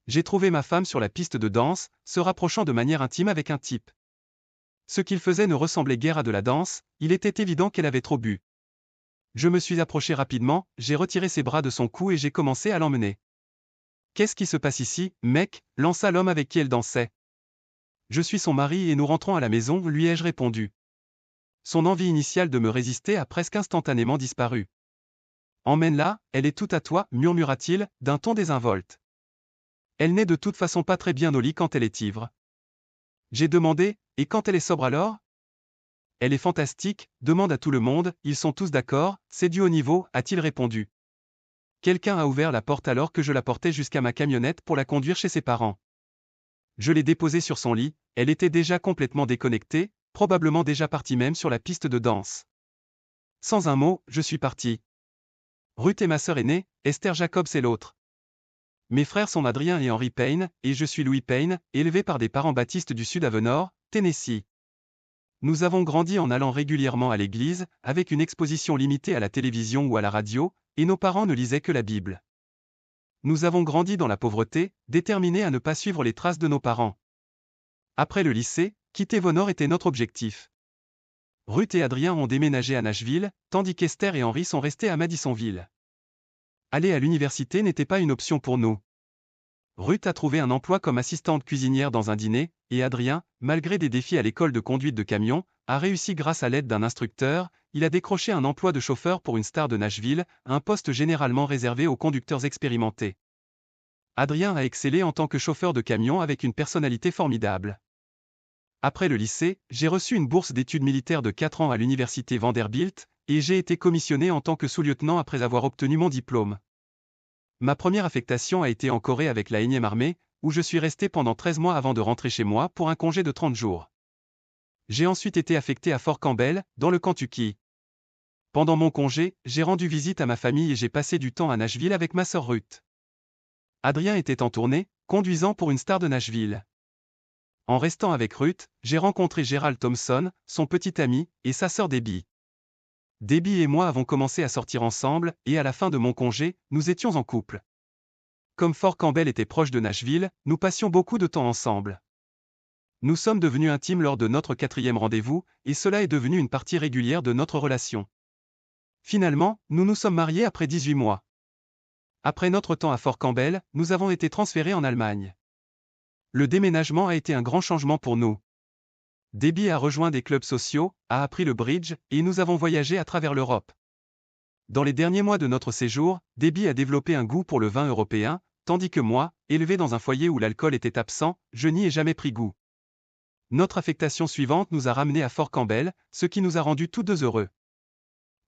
J'ai trouvé ma femme sur la piste de danse, se rapprochant de manière intime avec un type. Ce qu'il faisait ne ressemblait guère à de la danse, il était évident qu'elle avait trop bu. Je me suis approché rapidement, j'ai retiré ses bras de son cou et j'ai commencé à l'emmener. Qu'est-ce qui se passe ici, mec, lança l'homme avec qui elle dansait. Je suis son mari et nous rentrons à la maison, lui ai-je répondu. Son envie initiale de me résister a presque instantanément disparu. Emmène-la, elle est tout à toi, murmura-t-il, d'un ton désinvolte. Elle n'est de toute façon pas très bien au lit quand elle est ivre. J'ai demandé, et quand elle est sobre alors? Elle est fantastique, demande à tout le monde, ils sont tous d'accord, c'est du haut niveau, a-t-il répondu. Quelqu'un a ouvert la porte alors que je la portais jusqu'à ma camionnette pour la conduire chez ses parents. Je l'ai déposée sur son lit, elle était déjà complètement déconnectée, probablement déjà partie même sur la piste de danse. Sans un mot, je suis parti. Ruth est ma sœur aînée, Esther Jacobs est l'autre. Mes frères sont Adrien et Henry Payne, et je suis Louis Payne, élevé par des parents baptistes du Sud Avenor, Tennessee. Nous avons grandi en allant régulièrement à l'église, avec une exposition limitée à la télévision ou à la radio, et nos parents ne lisaient que la Bible. Nous avons grandi dans la pauvreté, déterminés à ne pas suivre les traces de nos parents. Après le lycée, quitter Vonore était notre objectif. Ruth et Adrien ont déménagé à Nashville, tandis qu'Esther et Henry sont restés à Madisonville. Aller à l'université n'était pas une option pour nous. Ruth a trouvé un emploi comme assistante cuisinière dans un dîner, et Adrien, malgré des défis à l'école de conduite de camion, a réussi grâce à l'aide d'un instructeur, il a décroché un emploi de chauffeur pour une star de Nashville, un poste généralement réservé aux conducteurs expérimentés. Adrien a excellé en tant que chauffeur de camion avec une personnalité formidable. Après le lycée, j'ai reçu une bourse d'études militaires de 4 ans à l'université Vanderbilt, et j'ai été commissionné en tant que sous-lieutenant après avoir obtenu mon diplôme. Ma première affectation a été en Corée avec la 1e armée, où je suis resté pendant 13 mois avant de rentrer chez moi pour un congé de 30 jours. J'ai ensuite été affecté à Fort Campbell, dans le Kentucky. Pendant mon congé, j'ai rendu visite à ma famille et j'ai passé du temps à Nashville avec ma sœur Ruth. Adrien était en tournée, conduisant pour une star de Nashville. En restant avec Ruth, j'ai rencontré Gerald Thompson, son petit ami, et sa sœur Debbie. Debbie et moi avons commencé à sortir ensemble, et à la fin de mon congé, nous étions en couple. Comme Fort Campbell était proche de Nashville, nous passions beaucoup de temps ensemble. Nous sommes devenus intimes lors de notre 4e rendez-vous, et cela est devenu une partie régulière de notre relation. Finalement, nous nous sommes mariés après 18 mois. Après notre temps à Fort Campbell, nous avons été transférés en Allemagne. Le déménagement a été un grand changement pour nous. Debbie a rejoint des clubs sociaux, a appris le bridge, et nous avons voyagé à travers l'Europe. Dans les derniers mois de notre séjour, Debbie a développé un goût pour le vin européen, tandis que moi, élevé dans un foyer où l'alcool était absent, je n'y ai jamais pris goût. Notre affectation suivante nous a ramenés à Fort Campbell, ce qui nous a rendus tous deux heureux.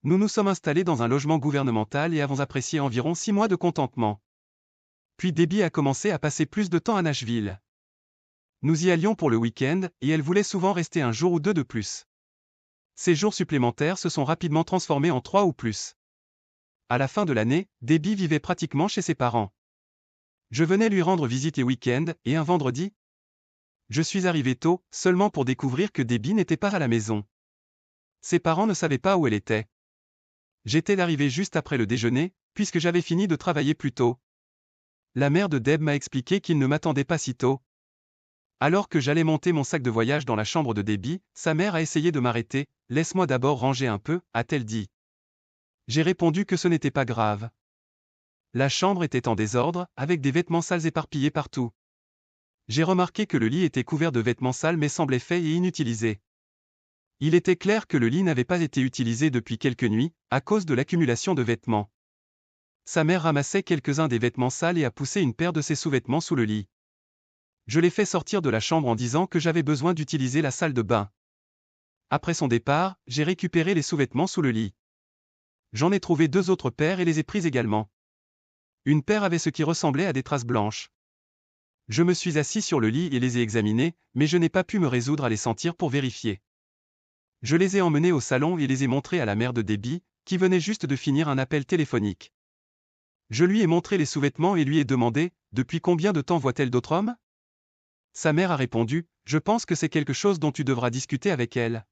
Nous nous sommes installés dans un logement gouvernemental et avons apprécié environ 6 mois de contentement. Puis Debbie a commencé à passer plus de temps à Nashville. Nous y allions pour le week-end, et elle voulait souvent rester un jour ou deux de plus. Ces jours supplémentaires se sont rapidement transformés en 3 ou plus. À la fin de l'année, Debbie vivait pratiquement chez ses parents. Je venais lui rendre visite les week-ends, et un vendredi, je suis arrivé tôt, seulement pour découvrir que Debbie n'était pas à la maison. Ses parents ne savaient pas où elle était. J'étais arrivé juste après le déjeuner, puisque j'avais fini de travailler plus tôt. La mère de Deb m'a expliqué qu'il ne m'attendait pas si tôt. Alors que j'allais monter mon sac de voyage dans la chambre de Debbie, sa mère a essayé de m'arrêter. « Laisse-moi d'abord ranger un peu », a-t-elle dit. J'ai répondu que ce n'était pas grave. La chambre était en désordre, avec des vêtements sales éparpillés partout. J'ai remarqué que le lit était couvert de vêtements sales mais semblait fait et inutilisé. Il était clair que le lit n'avait pas été utilisé depuis quelques nuits, à cause de l'accumulation de vêtements. Sa mère ramassait quelques-uns des vêtements sales et a poussé une paire de ses sous-vêtements sous le lit. Je l'ai fait sortir de la chambre en disant que j'avais besoin d'utiliser la salle de bain. Après son départ, j'ai récupéré les sous-vêtements sous le lit. J'en ai trouvé 2 autres paires et les ai prises également. Une paire avait ce qui ressemblait à des traces blanches. Je me suis assis sur le lit et les ai examinées, mais je n'ai pas pu me résoudre à les sentir pour vérifier. Je les ai emmenés au salon et les ai montrés à la mère de Debbie, qui venait juste de finir un appel téléphonique. Je lui ai montré les sous-vêtements et lui ai demandé « Depuis combien de temps voit-elle d'autres hommes ?» Sa mère a répondu « Je pense que c'est quelque chose dont tu devras discuter avec elle. »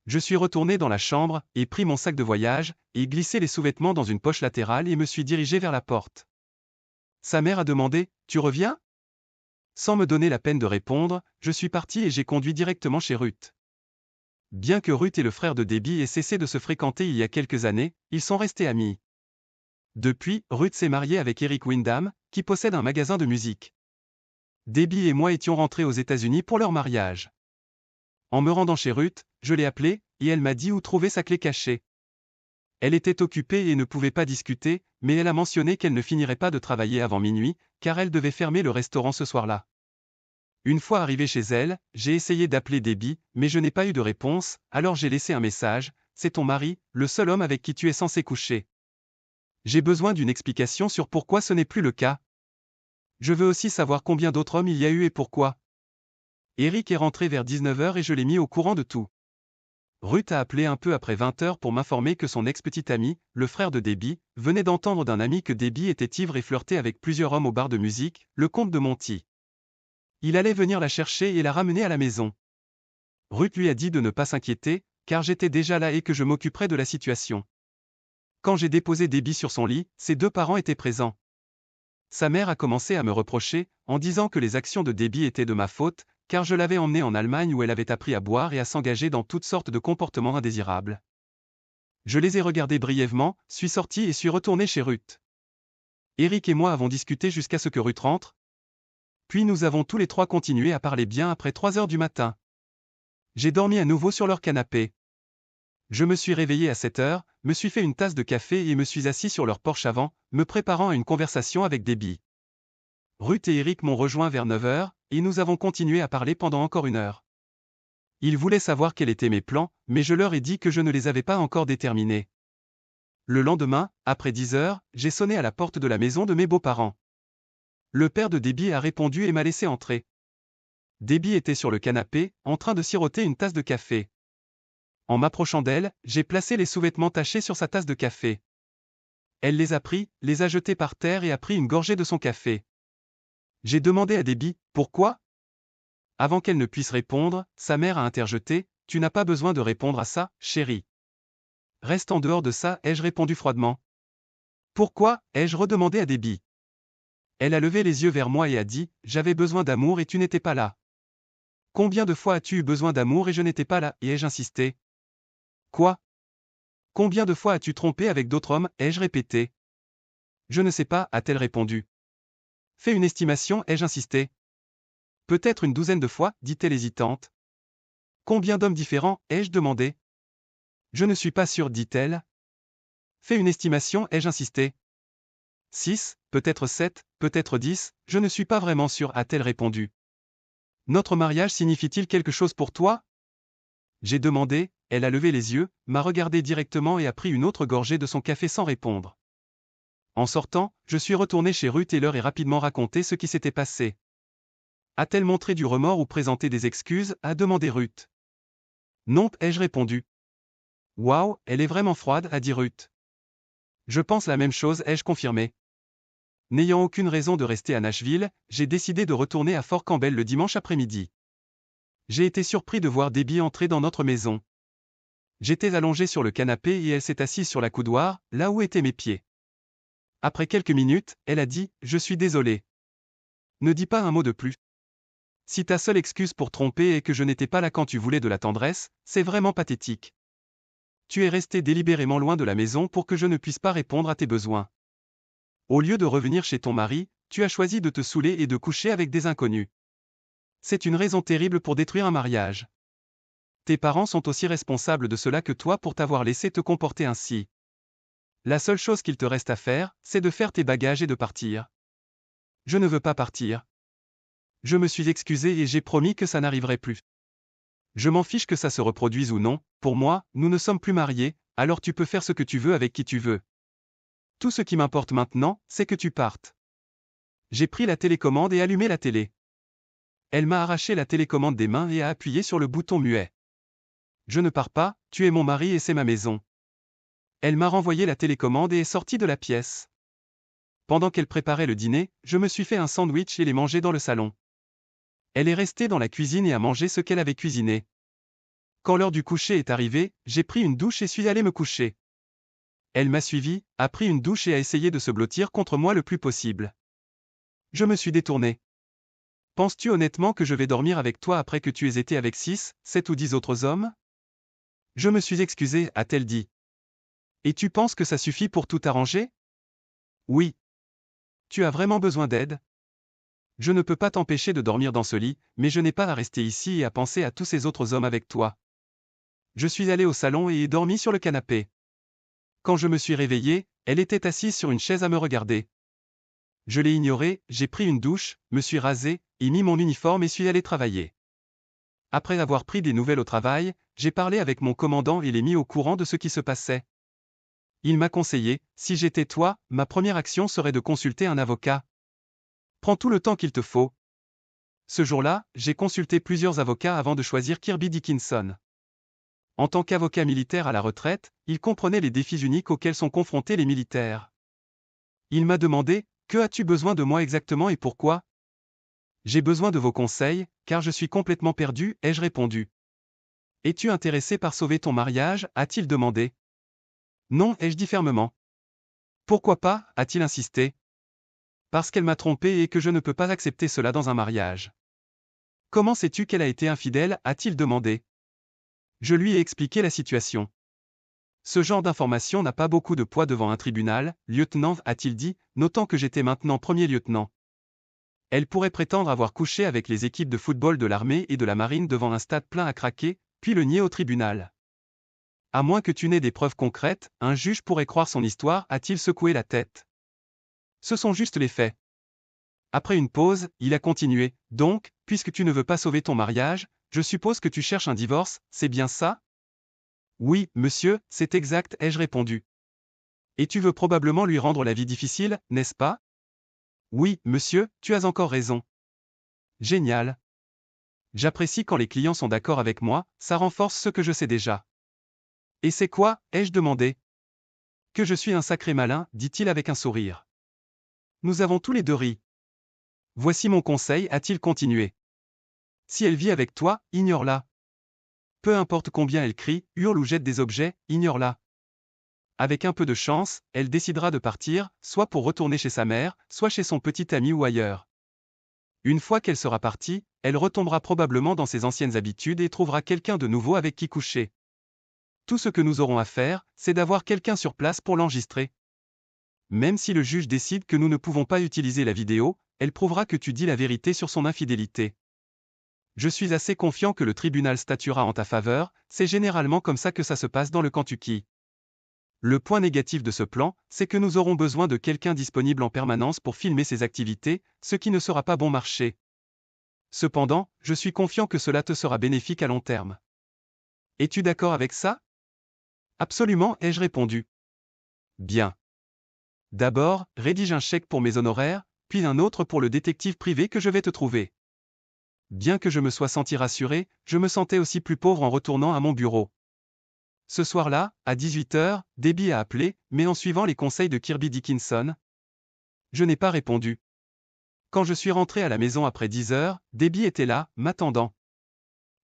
Je suis retourné dans la chambre, ai pris mon sac de voyage, et glissé les sous-vêtements dans une poche latérale et me suis dirigé vers la porte. Sa mère a demandé, tu reviens? Sans me donner la peine de répondre, je suis parti et j'ai conduit directement chez Ruth. Bien que Ruth et le frère de Debbie aient cessé de se fréquenter il y a quelques années, ils sont restés amis. Depuis, Ruth s'est mariée avec Eric Wyndham, qui possède un magasin de musique. Debbie et moi étions rentrés aux États-Unis pour leur mariage. En me rendant chez Ruth, je l'ai appelée, et elle m'a dit où trouver sa clé cachée. Elle était occupée et ne pouvait pas discuter, mais elle a mentionné qu'elle ne finirait pas de travailler avant minuit, car elle devait fermer le restaurant ce soir-là. Une fois arrivé chez elle, j'ai essayé d'appeler Debbie, mais je n'ai pas eu de réponse, alors j'ai laissé un message, c'est ton mari, le seul homme avec qui tu es censé coucher. J'ai besoin d'une explication sur pourquoi ce n'est plus le cas. Je veux aussi savoir combien d'autres hommes il y a eu et pourquoi. Eric est rentré vers 19h et je l'ai mis au courant de tout. Ruth a appelé un peu après 20h pour m'informer que son ex-petit ami, le frère de Debbie, venait d'entendre d'un ami que Debbie était ivre et flirtait avec plusieurs hommes au bar de musique, le comte de Monty. Il allait venir la chercher et la ramener à la maison. Ruth lui a dit de ne pas s'inquiéter, car j'étais déjà là et que je m'occuperais de la situation. Quand j'ai déposé Debbie sur son lit, ses deux parents étaient présents. Sa mère a commencé à me reprocher, en disant que les actions de Debbie étaient de ma faute, car je l'avais emmenée en Allemagne où elle avait appris à boire et à s'engager dans toutes sortes de comportements indésirables. Je les ai regardés brièvement, suis sorti et suis retourné chez Ruth. Eric et moi avons discuté jusqu'à ce que Ruth rentre. Puis nous avons tous les trois continué à parler bien après 3 heures du matin. J'ai dormi à nouveau sur leur canapé. Je me suis réveillé à 7 heures, me suis fait une tasse de café et me suis assis sur leur porche avant, me préparant à une conversation avec Debbie. Ruth et Eric m'ont rejoint vers 9 heures, et nous avons continué à parler pendant encore 1 heure. Ils voulaient savoir quels étaient mes plans, mais je leur ai dit que je ne les avais pas encore déterminés. Le lendemain, après 10 heures, j'ai sonné à la porte de la maison de mes beaux-parents. Le père de Debbie a répondu et m'a laissé entrer. Debbie était sur le canapé, en train de siroter une tasse de café. En m'approchant d'elle, j'ai placé les sous-vêtements tachés sur sa tasse de café. Elle les a pris, les a jetés par terre et a pris une gorgée de son café. J'ai demandé à Debbie, pourquoi? Avant qu'elle ne puisse répondre, sa mère a interjeté, tu n'as pas besoin de répondre à ça, chérie. Reste en dehors de ça, ai-je répondu froidement. Pourquoi, ai-je redemandé à Debbie. Elle a levé les yeux vers moi et a dit, j'avais besoin d'amour et tu n'étais pas là. Combien de fois as-tu eu besoin d'amour et je n'étais pas là, et ai-je insisté? Quoi? Combien de fois as-tu trompé avec d'autres hommes, ai-je répété? Je ne sais pas, a-t-elle répondu. Fais une estimation, ai-je insisté. Peut-être une douzaine de fois, dit-elle hésitante. Combien d'hommes différents, ai-je demandé. Je ne suis pas sûre, dit-elle. Fais une estimation, ai-je insisté. 6, peut-être 7, peut-être 10, je ne suis pas vraiment sûre, a-t-elle répondu. Notre mariage signifie-t-il quelque chose pour toi? J'ai demandé, elle a levé les yeux, m'a regardé directement et a pris une autre gorgée de son café sans répondre. En sortant, je suis retourné chez Ruth et leur ai rapidement raconté ce qui s'était passé. A-t-elle montré du remords ou présenté des excuses, a demandé Ruth. Non, ai-je répondu. Waouh, elle est vraiment froide, a dit Ruth. Je pense la même chose, ai-je confirmé. N'ayant aucune raison de rester à Nashville, j'ai décidé de retourner à Fort Campbell le dimanche après-midi. J'ai été surpris de voir Debbie entrer dans notre maison. J'étais allongé sur le canapé et elle s'est assise sur la coudoir, là où étaient mes pieds. Après quelques minutes, elle a dit, je suis désolée. Ne dis pas un mot de plus. Si ta seule excuse pour tromper est que je n'étais pas là quand tu voulais de la tendresse, c'est vraiment pathétique. Tu es resté délibérément loin de la maison pour que je ne puisse pas répondre à tes besoins. Au lieu de revenir chez ton mari, tu as choisi de te saouler et de coucher avec des inconnus. C'est une raison terrible pour détruire un mariage. Tes parents sont aussi responsables de cela que toi pour t'avoir laissé te comporter ainsi. La seule chose qu'il te reste à faire, c'est de faire tes bagages et de partir. Je ne veux pas partir. Je me suis excusé et j'ai promis que ça n'arriverait plus. Je m'en fiche que ça se reproduise ou non, pour moi, nous ne sommes plus mariés, alors tu peux faire ce que tu veux avec qui tu veux. Tout ce qui m'importe maintenant, c'est que tu partes. J'ai pris la télécommande et allumé la télé. Elle m'a arraché la télécommande des mains et a appuyé sur le bouton muet. Je ne pars pas, tu es mon mari et c'est ma maison. Elle m'a renvoyé la télécommande et est sortie de la pièce. Pendant qu'elle préparait le dîner, je me suis fait un sandwich et l'ai mangé dans le salon. Elle est restée dans la cuisine et a mangé ce qu'elle avait cuisiné. Quand l'heure du coucher est arrivée, j'ai pris une douche et suis allé me coucher. Elle m'a suivi, a pris une douche et a essayé de se blottir contre moi le plus possible. Je me suis détourné. Penses-tu honnêtement que je vais dormir avec toi après que tu aies été avec 6, 7 ou 10 autres hommes? Je me suis excusé, a-t-elle dit. Et tu penses que ça suffit pour tout arranger? Oui. Tu as vraiment besoin d'aide? Je ne peux pas t'empêcher de dormir dans ce lit, mais je n'ai pas à rester ici et à penser à tous ces autres hommes avec toi. Je suis allé au salon et ai dormi sur le canapé. Quand je me suis réveillé, elle était assise sur une chaise à me regarder. Je l'ai ignorée, j'ai pris une douche, me suis rasé, et mis mon uniforme et suis allé travailler. Après avoir pris des nouvelles au travail, j'ai parlé avec mon commandant et l'ai mis au courant de ce qui se passait. Il m'a conseillé, si j'étais toi, ma première action serait de consulter un avocat. Prends tout le temps qu'il te faut. Ce jour-là, j'ai consulté plusieurs avocats avant de choisir Kirby Dickinson. En tant qu'avocat militaire à la retraite, il comprenait les défis uniques auxquels sont confrontés les militaires. Il m'a demandé, que as-tu besoin de moi exactement et pourquoi? J'ai besoin de vos conseils, car je suis complètement perdu, ai-je répondu. Es-tu intéressé par sauver ton mariage, a-t-il demandé. Non, ai-je dit fermement. Pourquoi pas, a-t-il insisté. Parce qu'elle m'a trompé et que je ne peux pas accepter cela dans un mariage. Comment sais-tu qu'elle a été infidèle, a-t-il demandé. Je lui ai expliqué la situation. Ce genre d'information n'a pas beaucoup de poids devant un tribunal, lieutenant, a-t-il dit, notant que j'étais maintenant premier lieutenant. Elle pourrait prétendre avoir couché avec les équipes de football de l'armée et de la marine devant un stade plein à craquer, puis le nier au tribunal. À moins que tu n'aies des preuves concrètes, un juge pourrait croire son histoire, a-t-il secoué la tête. Ce sont juste les faits. Après une pause, il a continué, donc, puisque tu ne veux pas sauver ton mariage, je suppose que tu cherches un divorce, c'est bien ça? Oui, monsieur, c'est exact, ai-je répondu. Et tu veux probablement lui rendre la vie difficile, n'est-ce pas? Oui, monsieur, tu as encore raison. Génial. J'apprécie quand les clients sont d'accord avec moi, ça renforce ce que je sais déjà. Et c'est quoi, ai-je demandé? Que je suis un sacré malin, dit-il avec un sourire. Nous avons tous les deux ri. Voici mon conseil, a-t-il continué. Si elle vit avec toi, ignore-la. Peu importe combien elle crie, hurle ou jette des objets, ignore-la. Avec un peu de chance, elle décidera de partir, soit pour retourner chez sa mère, soit chez son petit ami ou ailleurs. Une fois qu'elle sera partie, elle retombera probablement dans ses anciennes habitudes et trouvera quelqu'un de nouveau avec qui coucher. Tout ce que nous aurons à faire, c'est d'avoir quelqu'un sur place pour l'enregistrer. Même si le juge décide que nous ne pouvons pas utiliser la vidéo, elle prouvera que tu dis la vérité sur son infidélité. Je suis assez confiant que le tribunal statuera en ta faveur, c'est généralement comme ça que ça se passe dans le Kentucky. Le point négatif de ce plan, c'est que nous aurons besoin de quelqu'un disponible en permanence pour filmer ses activités, ce qui ne sera pas bon marché. Cependant, je suis confiant que cela te sera bénéfique à long terme. Es-tu d'accord avec ça? Absolument, ai-je répondu. Bien. D'abord, rédige un chèque pour mes honoraires, puis un autre pour le détective privé que je vais te trouver. Bien que je me sois senti rassuré, je me sentais aussi plus pauvre en retournant à mon bureau. Ce soir-là, à 18h, Debbie a appelé, mais en suivant les conseils de Kirby Dickinson. Je n'ai pas répondu. Quand je suis rentré à la maison après 10 heures, Debbie était là, m'attendant.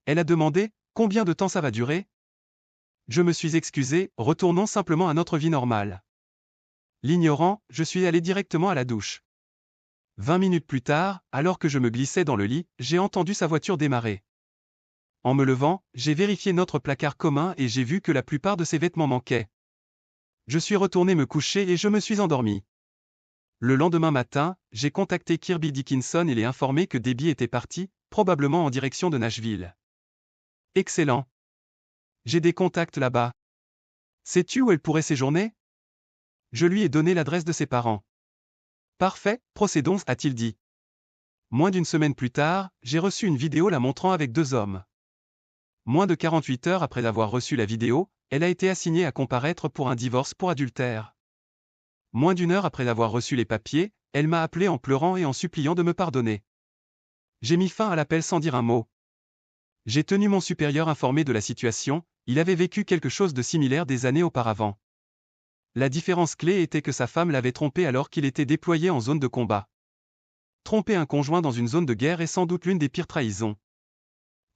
Elle a demandé, combien de temps ça va durer? Je me suis excusé, retournons simplement à notre vie normale. L'ignorant, je suis allé directement à la douche. 20 minutes plus tard, alors que je me glissais dans le lit, j'ai entendu sa voiture démarrer. En me levant, j'ai vérifié notre placard commun et j'ai vu que la plupart de ses vêtements manquaient. Je suis retourné me coucher et je me suis endormi. Le lendemain matin, j'ai contacté Kirby Dickinson et l'ai informé que Debbie était partie, probablement en direction de Nashville. Excellent. J'ai des contacts là-bas. Sais-tu où elle pourrait séjourner? Je lui ai donné l'adresse de ses parents. Parfait, procédons, a-t-il dit. Moins d'une semaine plus tard, j'ai reçu une vidéo la montrant avec 2 hommes. Moins de 48 heures après avoir reçu la vidéo, elle a été assignée à comparaître pour un divorce pour adultère. Moins d'une heure après avoir reçu les papiers, elle m'a appelé en pleurant et en suppliant de me pardonner. J'ai mis fin à l'appel sans dire un mot. J'ai tenu mon supérieur informé de la situation, il avait vécu quelque chose de similaire des années auparavant. La différence clé était que sa femme l'avait trompé alors qu'il était déployé en zone de combat. Tromper un conjoint dans une zone de guerre est sans doute l'une des pires trahisons.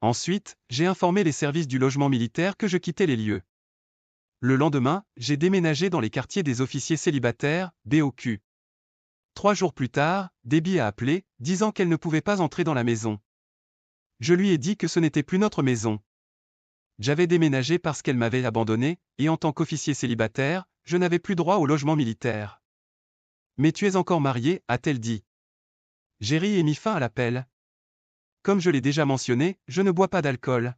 Ensuite, j'ai informé les services du logement militaire que je quittais les lieux. Le lendemain, j'ai déménagé dans les quartiers des officiers célibataires, BOQ. 3 jours plus tard, Debbie a appelé, disant qu'elle ne pouvait pas entrer dans la maison. Je lui ai dit que ce n'était plus notre maison. J'avais déménagé parce qu'elle m'avait abandonné, et en tant qu'officier célibataire, je n'avais plus droit au logement militaire. Mais tu es encore marié, a-t-elle dit. J'ai ri et mis fin à l'appel. Comme je l'ai déjà mentionné, je ne bois pas d'alcool.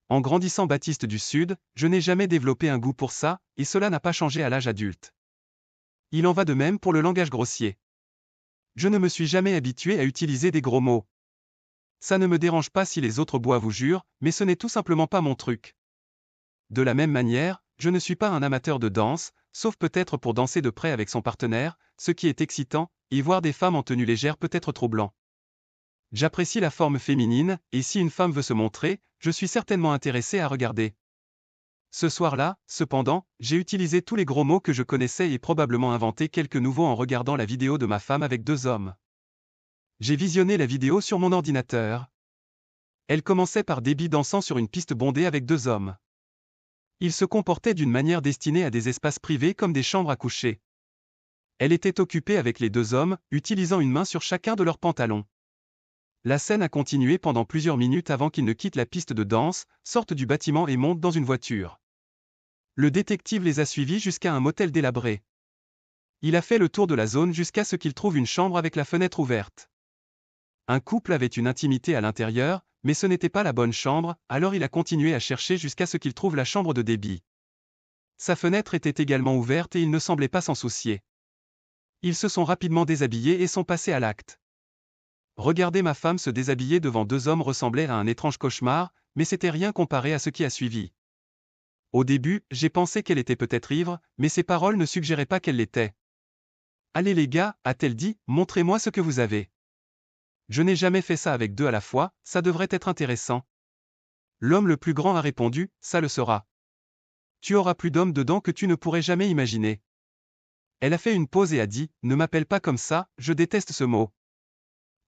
En grandissant Baptiste du Sud, je n'ai jamais développé un goût pour ça, et cela n'a pas changé à l'âge adulte. Il en va de même pour le langage grossier. Je ne me suis jamais habitué à utiliser des gros mots. Ça ne me dérange pas si les autres boivent ou jurent, mais ce n'est tout simplement pas mon truc. De la même manière, je ne suis pas un amateur de danse, sauf peut-être pour danser de près avec son partenaire, ce qui est excitant, et voir des femmes en tenue légère peut être troublant. J'apprécie la forme féminine, et si une femme veut se montrer, je suis certainement intéressé à regarder. Ce soir-là, cependant, j'ai utilisé tous les gros mots que je connaissais et probablement inventé quelques nouveaux en regardant la vidéo de ma femme avec 2 hommes. J'ai visionné la vidéo sur mon ordinateur. Elle commençait par Debbie dansant sur une piste bondée avec 2 hommes. Ils se comportaient d'une manière destinée à des espaces privés comme des chambres à coucher. Elle était occupée avec les 2 hommes, utilisant une main sur chacun de leurs pantalons. La scène a continué pendant plusieurs minutes avant qu'ils ne quittent la piste de danse, sortent du bâtiment et montent dans une voiture. Le détective les a suivis jusqu'à un motel délabré. Il a fait le tour de la zone jusqu'à ce qu'il trouve une chambre avec la fenêtre ouverte. Un couple avait une intimité à l'intérieur, mais ce n'était pas la bonne chambre, alors il a continué à chercher jusqu'à ce qu'il trouve la chambre de Debbie. Sa fenêtre était également ouverte et il ne semblait pas s'en soucier. Ils se sont rapidement déshabillés et sont passés à l'acte. Regarder ma femme se déshabiller devant 2 hommes ressemblait à un étrange cauchemar, mais c'était rien comparé à ce qui a suivi. Au début, j'ai pensé qu'elle était peut-être ivre, mais ses paroles ne suggéraient pas qu'elle l'était. « Allez les gars, a-t-elle dit, montrez-moi ce que vous avez. Je n'ai jamais fait ça avec 2 à la fois, ça devrait être intéressant. » L'homme le plus grand a répondu, « Ça le sera. Tu auras plus d'hommes dedans que tu ne pourrais jamais imaginer. » Elle a fait une pause et a dit, « Ne m'appelle pas comme ça, je déteste ce mot. »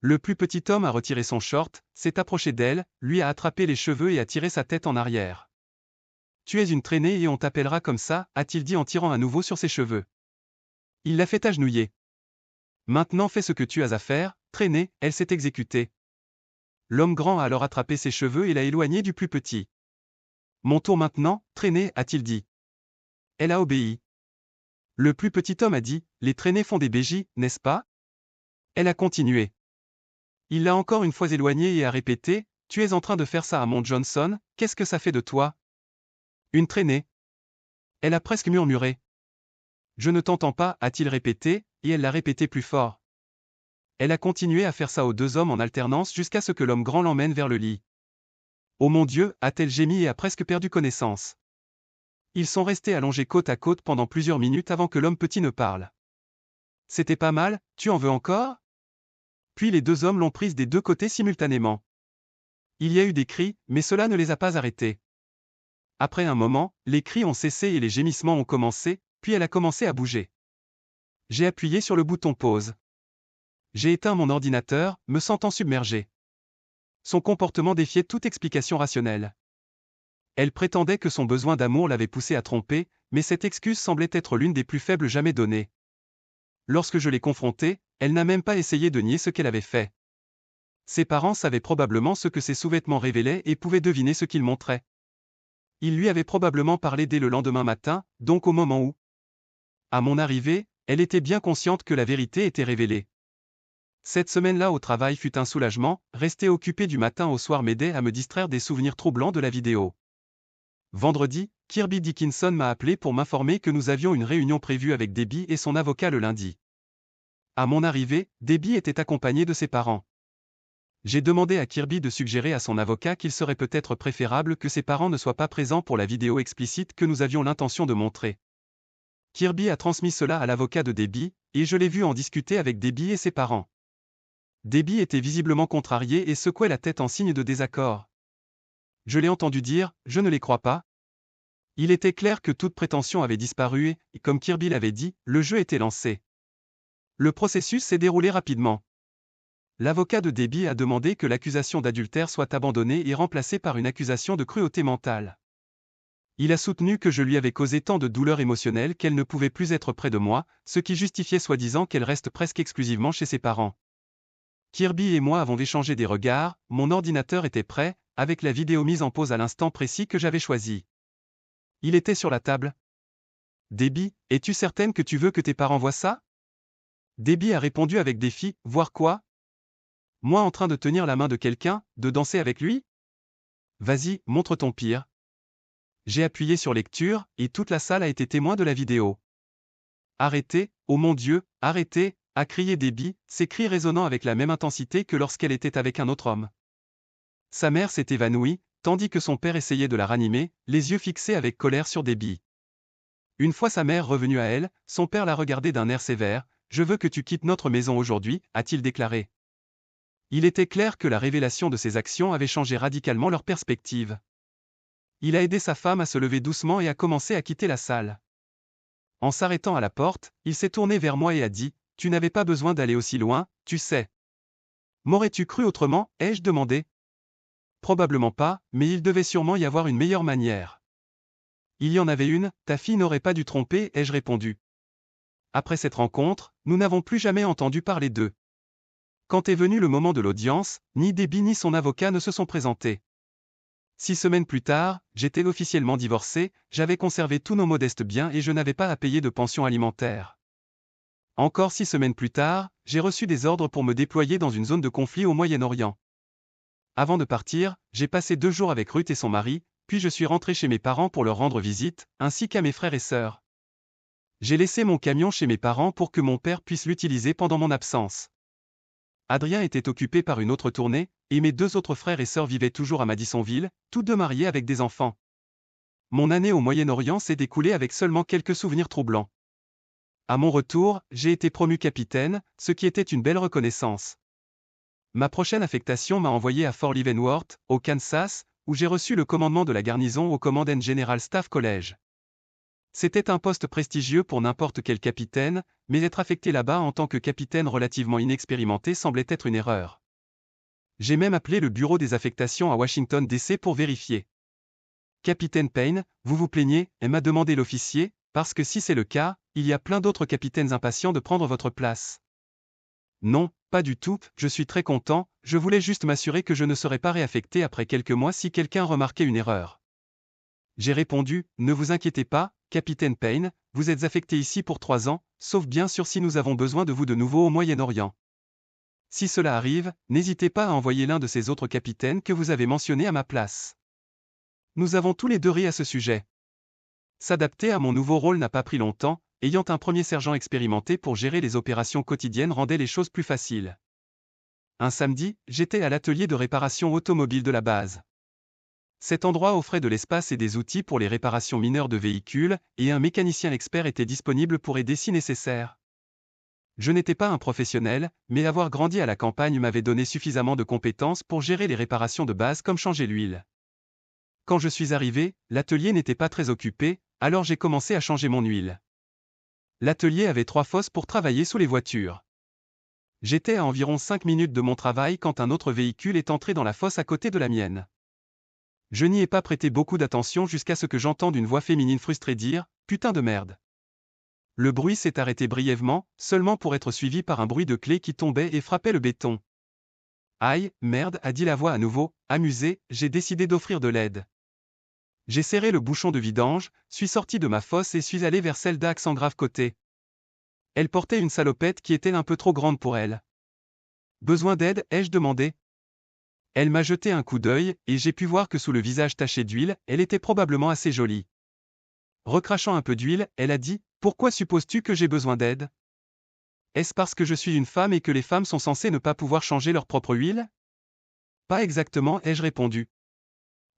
Le plus petit homme a retiré son short, s'est approché d'elle, lui a attrapé les cheveux et a tiré sa tête en arrière. « Tu es une traînée et on t'appellera comme ça, a-t-il dit en tirant à nouveau sur ses cheveux. Il l'a fait agenouiller. Maintenant fais ce que tu as à faire, traînée, elle s'est exécutée. L'homme grand a alors attrapé ses cheveux et l'a éloigné du plus petit. Mon tour maintenant, traînée, a-t-il dit. Elle a obéi. Le plus petit homme a dit, les traînées font des bégies, n'est-ce pas? Elle a continué. Il l'a encore une fois éloigné et a répété, tu es en train de faire ça à mon Johnson, qu'est-ce que ça fait de toi? Une traînée. Elle a presque murmuré. Je ne t'entends pas, a-t-il répété, et elle l'a répété plus fort. Elle a continué à faire ça aux 2 hommes en alternance jusqu'à ce que l'homme grand l'emmène vers le lit. Oh mon Dieu, a-t-elle gémi et a presque perdu connaissance. Ils sont restés allongés côte à côte pendant plusieurs minutes avant que l'homme petit ne parle. C'était pas mal, tu en veux encore? Puis les 2 hommes l'ont prise des 2 côtés simultanément. Il y a eu des cris, mais cela ne les a pas arrêtés. Après un moment, les cris ont cessé et les gémissements ont commencé, puis elle a commencé à bouger. J'ai appuyé sur le bouton pause. J'ai éteint mon ordinateur, me sentant submergé. Son comportement défiait toute explication rationnelle. Elle prétendait que son besoin d'amour l'avait poussée à tromper, mais cette excuse semblait être l'une des plus faibles jamais données. Lorsque je l'ai confrontée, elle n'a même pas essayé de nier ce qu'elle avait fait. Ses parents savaient probablement ce que ses sous-vêtements révélaient et pouvaient deviner ce qu'ils montraient. Ils lui avaient probablement parlé dès le lendemain matin, donc au moment où, à mon arrivée, elle était bien consciente que la vérité était révélée. Cette semaine-là au travail fut un soulagement, rester occupé du matin au soir m'aidait à me distraire des souvenirs troublants de la vidéo. Vendredi, Kirby Dickinson m'a appelé pour m'informer que nous avions une réunion prévue avec Debbie et son avocat le lundi. À mon arrivée, Debbie était accompagnée de ses parents. J'ai demandé à Kirby de suggérer à son avocat qu'il serait peut-être préférable que ses parents ne soient pas présents pour la vidéo explicite que nous avions l'intention de montrer. Kirby a transmis cela à l'avocat de Debbie, et je l'ai vu en discuter avec Debbie et ses parents. Debbie était visiblement contrariée et secouait la tête en signe de désaccord. Je l'ai entendu dire, je ne les crois pas. Il était clair que toute prétention avait disparu et, comme Kirby l'avait dit, le jeu était lancé. Le processus s'est déroulé rapidement. L'avocat de Debbie a demandé que l'accusation d'adultère soit abandonnée et remplacée par une accusation de cruauté mentale. Il a soutenu que je lui avais causé tant de douleurs émotionnelles qu'elle ne pouvait plus être près de moi, ce qui justifiait soi-disant qu'elle reste presque exclusivement chez ses parents. Kirby et moi avons échangé des regards, mon ordinateur était prêt, avec la vidéo mise en pause à l'instant précis que j'avais choisi. Il était sur la table. Debbie, es-tu certaine que tu veux que tes parents voient ça? Debbie a répondu avec défi, voir quoi? Moi en train de tenir la main de quelqu'un, de danser avec lui? Vas-y, montre ton pire. J'ai appuyé sur lecture, et toute la salle a été témoin de la vidéo. Arrêtez, oh mon Dieu, arrêtez, a crié Debbie, ses cris résonnant avec la même intensité que lorsqu'elle était avec un autre homme. Sa mère s'est évanouie, tandis que son père essayait de la ranimer, les yeux fixés avec colère sur Debbie. Une fois sa mère revenue à elle, son père l'a regardée d'un air sévère. « Je veux que tu quittes notre maison aujourd'hui », a-t-il déclaré. Il était clair que la révélation de ses actions avait changé radicalement leur perspective. Il a aidé sa femme à se lever doucement et a commencé à quitter la salle. En s'arrêtant à la porte, il s'est tourné vers moi et a dit, « Tu n'avais pas besoin d'aller aussi loin, tu sais. » M'aurais-tu cru autrement, ai-je demandé. Probablement pas, mais il devait sûrement y avoir une meilleure manière. Il y en avait une, ta fille n'aurait pas dû tromper, ai-je répondu. Après cette rencontre, nous n'avons plus jamais entendu parler d'eux. Quand est venu le moment de l'audience, ni Debbie ni son avocat ne se sont présentés. 6 semaines plus tard, j'étais officiellement divorcé, j'avais conservé tous nos modestes biens et je n'avais pas à payer de pension alimentaire. Encore 6 semaines plus tard, j'ai reçu des ordres pour me déployer dans une zone de conflit au Moyen-Orient. Avant de partir, j'ai passé 2 jours avec Ruth et son mari, puis je suis rentré chez mes parents pour leur rendre visite, ainsi qu'à mes frères et sœurs. J'ai laissé mon camion chez mes parents pour que mon père puisse l'utiliser pendant mon absence. Adrien était occupé par une autre tournée, et mes 2 autres frères et sœurs vivaient toujours à Madisonville, tous 2 mariés avec des enfants. Mon année au Moyen-Orient s'est écoulée avec seulement quelques souvenirs troublants. À mon retour, j'ai été promu capitaine, ce qui était une belle reconnaissance. Ma prochaine affectation m'a envoyé à Fort Leavenworth, au Kansas, où j'ai reçu le commandement de la garnison au Command General Staff College. C'était un poste prestigieux pour n'importe quel capitaine, mais être affecté là-bas en tant que capitaine relativement inexpérimenté semblait être une erreur. J'ai même appelé le bureau des affectations à Washington DC pour vérifier. Capitaine Payne, vous vous plaignez, m'a demandé l'officier, parce que si c'est le cas, il y a plein d'autres capitaines impatients de prendre votre place. Non, pas du tout, je suis très content, je voulais juste m'assurer que je ne serais pas réaffecté après quelques mois si quelqu'un remarquait une erreur. J'ai répondu, ne vous inquiétez pas, Capitaine Payne, vous êtes affecté ici pour 3 ans, sauf bien sûr si nous avons besoin de vous de nouveau au Moyen-Orient. Si cela arrive, n'hésitez pas à envoyer l'un de ces autres capitaines que vous avez mentionnés à ma place. Nous avons tous les 2 ri à ce sujet. S'adapter à mon nouveau rôle n'a pas pris longtemps, ayant un premier sergent expérimenté pour gérer les opérations quotidiennes rendait les choses plus faciles. Un samedi, j'étais à l'atelier de réparation automobile de la base. Cet endroit offrait de l'espace et des outils pour les réparations mineures de véhicules, et un mécanicien expert était disponible pour aider si nécessaire. Je n'étais pas un professionnel, mais avoir grandi à la campagne m'avait donné suffisamment de compétences pour gérer les réparations de base comme changer l'huile. Quand je suis arrivé, l'atelier n'était pas très occupé, alors j'ai commencé à changer mon huile. L'atelier avait 3 fosses pour travailler sous les voitures. J'étais à environ 5 minutes de mon travail quand un autre véhicule est entré dans la fosse à côté de la mienne. Je n'y ai pas prêté beaucoup d'attention jusqu'à ce que j'entende une voix féminine frustrée dire « Putain de merde ». Le bruit s'est arrêté brièvement, seulement pour être suivi par un bruit de clé qui tombait et frappait le béton. Aïe, merde, a dit la voix à nouveau, amusé, j'ai décidé d'offrir de l'aide. J'ai serré le bouchon de vidange, suis sorti de ma fosse et suis allé vers celle d'Accent grave côté. Elle portait une salopette qui était un peu trop grande pour elle. Besoin d'aide, ai-je demandé. Elle m'a jeté un coup d'œil, et j'ai pu voir que sous le visage taché d'huile, elle était probablement assez jolie. Recrachant un peu d'huile, elle a dit, « Pourquoi supposes-tu que j'ai besoin d'aide? Est-ce parce que je suis une femme et que les femmes sont censées ne pas pouvoir changer leur propre huile? » Pas exactement, ai-je répondu.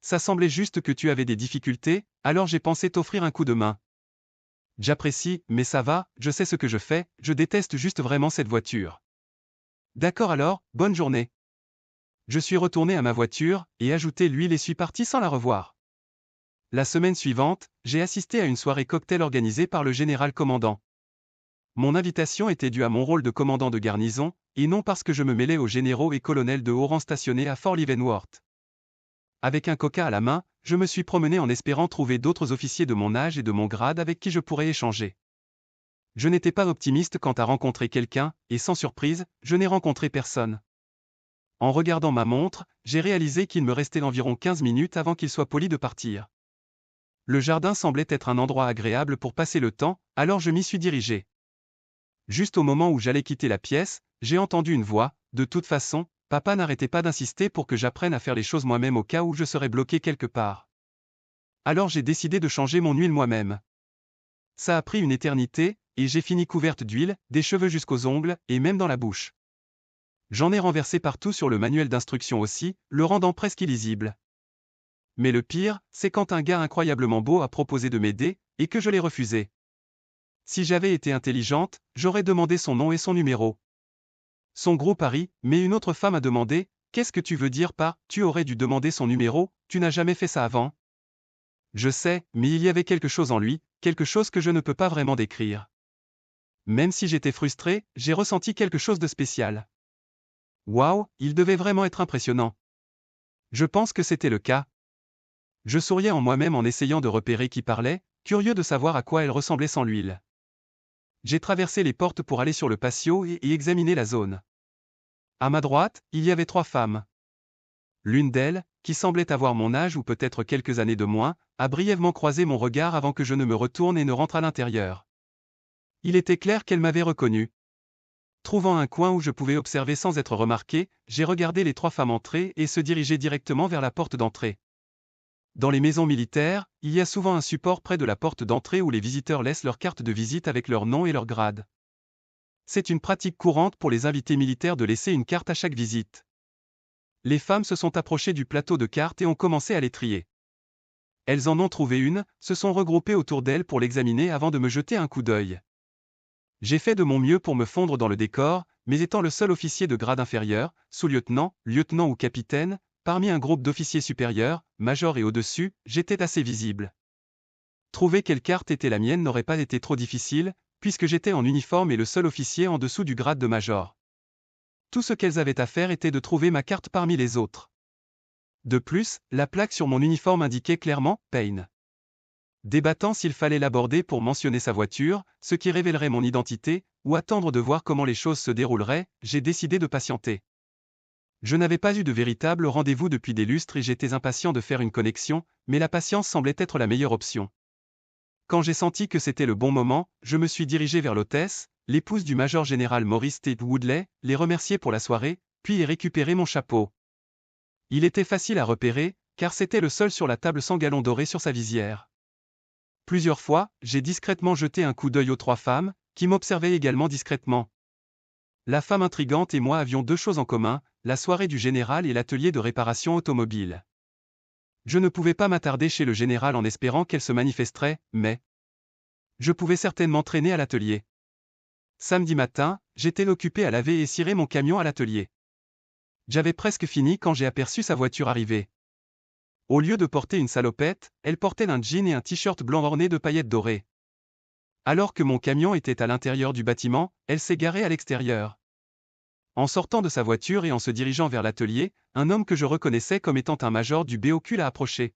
Ça semblait juste que tu avais des difficultés, alors j'ai pensé t'offrir un coup de main. J'apprécie, mais ça va, je sais ce que je fais, je déteste juste vraiment cette voiture. D'accord alors, bonne journée. Je suis retourné à ma voiture, et ajouté l'huile et suis parti sans la revoir. La semaine suivante, j'ai assisté à une soirée cocktail organisée par le général commandant. Mon invitation était due à mon rôle de commandant de garnison, et non parce que je me mêlais aux généraux et colonels de haut rang stationnés à Fort Leavenworth. avec un coca à la main, je me suis promené en espérant trouver d'autres officiers de mon âge et de mon grade avec qui je pourrais échanger. Je n'étais pas optimiste quant à rencontrer quelqu'un, et sans surprise, je n'ai rencontré personne. En regardant ma montre, j'ai réalisé qu'il me restait environ 15 minutes avant qu'il soit poli de partir. Le jardin semblait être un endroit agréable pour passer le temps, alors je m'y suis dirigé. Juste au moment où j'allais quitter la pièce, j'ai entendu une voix. De toute façon, papa n'arrêtait pas d'insister pour que j'apprenne à faire les choses moi-même au cas où je serais bloqué quelque part. Alors j'ai décidé de changer mon huile moi-même. Ça a pris une éternité, et j'ai fini couverte d'huile, des cheveux jusqu'aux ongles, et même dans la bouche. J'en ai renversé partout sur le manuel d'instruction aussi, le rendant presque illisible. Mais le pire, c'est quand un gars incroyablement beau a proposé de m'aider, et que je l'ai refusé. Si j'avais été intelligente, j'aurais demandé son nom et son numéro. Son gros pari, mais une autre femme a demandé, « Qu'est-ce que tu veux dire par « tu aurais dû demander son numéro, tu n'as jamais fait ça avant ?» Je sais, mais il y avait quelque chose en lui, quelque chose que je ne peux pas vraiment décrire. Même si j'étais frustré, j'ai ressenti quelque chose de spécial. Waouh, il devait vraiment être impressionnant. Je pense que c'était le cas. Je souriais en moi-même en essayant de repérer qui parlait, curieux de savoir à quoi elle ressemblait sans l'huile. J'ai traversé les portes pour aller sur le patio et examiner la zone. À ma droite, il y avait 3 femmes. L'une d'elles, qui semblait avoir mon âge ou peut-être quelques années de moins, a brièvement croisé mon regard avant que je ne me retourne et ne rentre à l'intérieur. Il était clair qu'elle m'avait reconnu. Trouvant un coin où je pouvais observer sans être remarqué, j'ai regardé les 3 femmes entrer et se diriger directement vers la porte d'entrée. Dans les maisons militaires, il y a souvent un support près de la porte d'entrée où les visiteurs laissent leur carte de visite avec leur nom et leur grade. C'est une pratique courante pour les invités militaires de laisser une carte à chaque visite. Les femmes se sont approchées du plateau de cartes et ont commencé à les trier. Elles en ont trouvé une, se sont regroupées autour d'elle pour l'examiner avant de me jeter un coup d'œil. J'ai fait de mon mieux pour me fondre dans le décor, mais étant le seul officier de grade inférieur, sous-lieutenant, lieutenant ou capitaine, parmi un groupe d'officiers supérieurs, majors et au-dessus, j'étais assez visible. Trouver quelle carte était la mienne n'aurait pas été trop difficile, puisque j'étais en uniforme et le seul officier en dessous du grade de major. Tout ce qu'elles avaient à faire était de trouver ma carte parmi les autres. De plus, la plaque sur mon uniforme indiquait clairement « Payne ». Débattant s'il fallait l'aborder pour mentionner sa voiture, ce qui révélerait mon identité, ou attendre de voir comment les choses se dérouleraient, j'ai décidé de patienter. Je n'avais pas eu de véritable rendez-vous depuis des lustres et j'étais impatient de faire une connexion, mais la patience semblait être la meilleure option. Quand j'ai senti que c'était le bon moment, je me suis dirigé vers l'hôtesse, l'épouse du major général Maurice Tate Woodley, les remercier pour la soirée, puis ai récupéré mon chapeau. Il était facile à repérer, car c'était le seul sur la table sans galon doré sur sa visière. Plusieurs fois, j'ai discrètement jeté un coup d'œil aux 3 femmes, qui m'observaient également discrètement. La femme intrigante et moi avions 2 choses en commun, la soirée du général et l'atelier de réparation automobile. Je ne pouvais pas m'attarder chez le général en espérant qu'elle se manifesterait, mais je pouvais certainement traîner à l'atelier. Samedi matin, j'étais occupé à laver et cirer mon camion à l'atelier. J'avais presque fini quand j'ai aperçu sa voiture arriver. Au lieu de porter une salopette, elle portait un jean et un t-shirt blanc orné de paillettes dorées. Alors que mon camion était à l'intérieur du bâtiment, elle s'est garée à l'extérieur. En sortant de sa voiture et en se dirigeant vers l'atelier, un homme que je reconnaissais comme étant un major du BOQ l'a approché.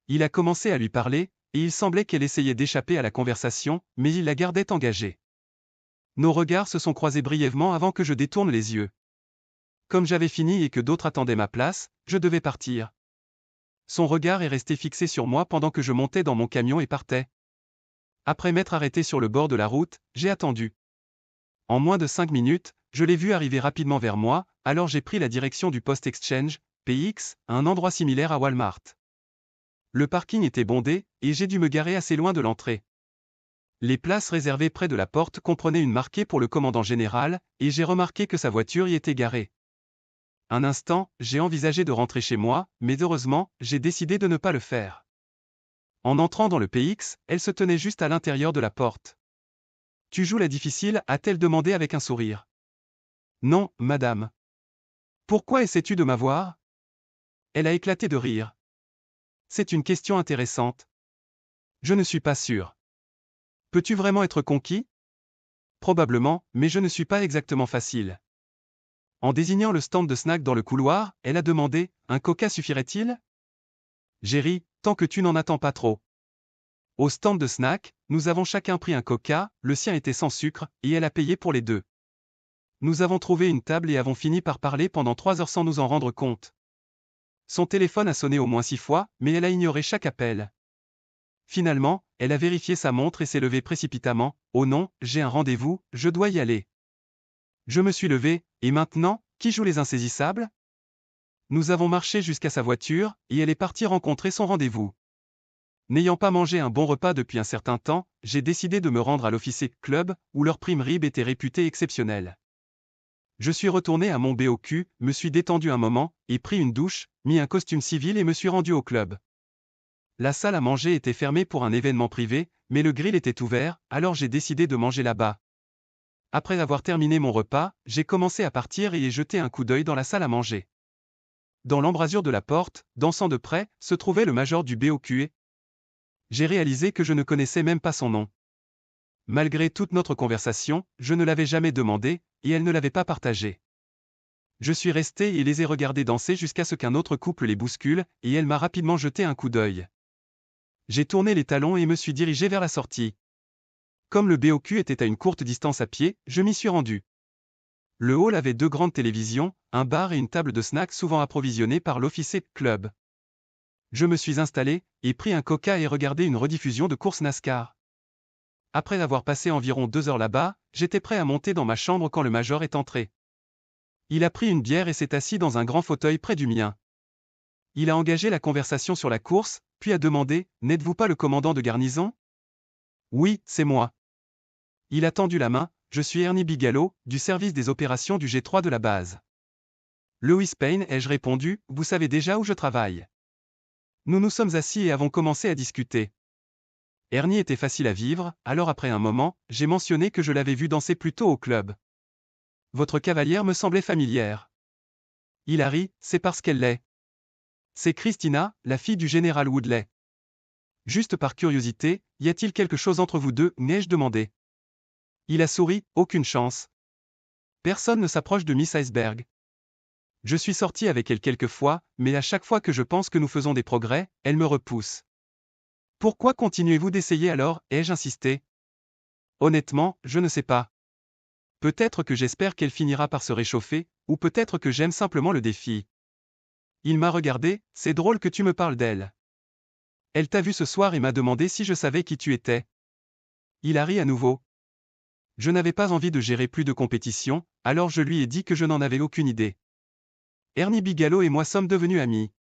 Il a commencé à lui parler, et il semblait qu'elle essayait d'échapper à la conversation, mais il la gardait engagée. Nos regards se sont croisés brièvement avant que je détourne les yeux. Comme j'avais fini et que d'autres attendaient ma place, je devais partir. Son regard est resté fixé sur moi pendant que je montais dans mon camion et partais. Après m'être arrêté sur le bord de la route, j'ai attendu. En moins de 5 minutes, je l'ai vu arriver rapidement vers moi, alors j'ai pris la direction du Post Exchange, PX, un endroit similaire à Walmart. Le parking était bondé, et j'ai dû me garer assez loin de l'entrée. Les places réservées près de la porte comprenaient une marquée pour le commandant général, et j'ai remarqué que sa voiture y était garée. Un instant, j'ai envisagé de rentrer chez moi, mais heureusement, j'ai décidé de ne pas le faire. En entrant dans le PX, elle se tenait juste à l'intérieur de la porte. « Tu joues la difficile ?» a-t-elle demandé avec un sourire. « Non, madame. »« Pourquoi essaies-tu de m'avoir ?» Elle a éclaté de rire. « C'est une question intéressante. »« Je ne suis pas sûr. »« Peux-tu vraiment être conquis ?»« Probablement, mais je ne suis pas exactement facile. » En désignant le stand de snack dans le couloir, elle a demandé « Un coca suffirait-il » J'ai ri, tant que tu n'en attends pas trop. Au stand de snack, nous avons chacun pris un coca, le sien était sans sucre, et elle a payé pour les deux. Nous avons trouvé une table et avons fini par parler pendant 3 heures sans nous en rendre compte. Son téléphone a sonné au moins 6 fois, mais elle a ignoré chaque appel. Finalement, elle a vérifié sa montre et s'est levée précipitamment. Oh non, j'ai un rendez-vous, je dois y aller. Je me suis levé, et maintenant, qui joue les insaisissables? Nous avons marché jusqu'à sa voiture, et elle est partie rencontrer son rendez-vous. N'ayant pas mangé un bon repas depuis un certain temps, j'ai décidé de me rendre à l'Office Club, où leur prime rib était réputée exceptionnelle. Je suis retourné à mon BOQ, me suis détendu un moment, et pris une douche, mis un costume civil et me suis rendu au club. La salle à manger était fermée pour un événement privé, mais le grill était ouvert, alors j'ai décidé de manger là-bas. Après avoir terminé mon repas, j'ai commencé à partir et ai jeté un coup d'œil dans la salle à manger. Dans l'embrasure de la porte, dansant de près, se trouvait le major du BOQ. J'ai réalisé que je ne connaissais même pas son nom. Malgré toute notre conversation, je ne l'avais jamais demandé, et elle ne l'avait pas partagé. Je suis resté et les ai regardés danser jusqu'à ce qu'un autre couple les bouscule, et elle m'a rapidement jeté un coup d'œil. J'ai tourné les talons et me suis dirigé vers la sortie. Comme le BOQ était à une courte distance à pied, je m'y suis rendu. Le hall avait 2 grandes télévisions, un bar et une table de snacks souvent approvisionnée par l'Office Club. Je me suis installé, et pris un coca et regardé une rediffusion de course NASCAR. Après avoir passé environ 2 heures là-bas, j'étais prêt à monter dans ma chambre quand le major est entré. Il a pris une bière et s'est assis dans un grand fauteuil près du mien. Il a engagé la conversation sur la course, puis a demandé « N'êtes-vous pas le commandant de garnison ?» « Oui, c'est moi. » Il a tendu la main, « Je suis Ernie Bigelow, du service des opérations du G3 de la base. » « Lois Payne, ai-je répondu, vous savez déjà où je travaille. » Nous nous sommes assis et avons commencé à discuter. Ernie était facile à vivre, alors après un moment, j'ai mentionné que je l'avais vu danser plus tôt au club. Votre cavalière me semblait familière. Il a ri, c'est parce qu'elle l'est. C'est Christina, la fille du général Woodley. Juste par curiosité, y a-t-il quelque chose entre vous deux, n'ai-je demandé. Il a souri, aucune chance. Personne ne s'approche de Miss Iceberg. Je suis sorti avec elle quelques fois, mais à chaque fois que je pense que nous faisons des progrès, elle me repousse. Pourquoi continuez-vous d'essayer alors, ai-je insisté. Honnêtement, je ne sais pas. Peut-être que j'espère qu'elle finira par se réchauffer, ou peut-être que j'aime simplement le défi. Il m'a regardé, c'est drôle que tu me parles d'elle. Elle t'a vu ce soir et m'a demandé si je savais qui tu étais. Il a ri à nouveau. Je n'avais pas envie de gérer plus de compétition, alors je lui ai dit que je n'en avais aucune idée. Ernie Bigelow et moi sommes devenus amis.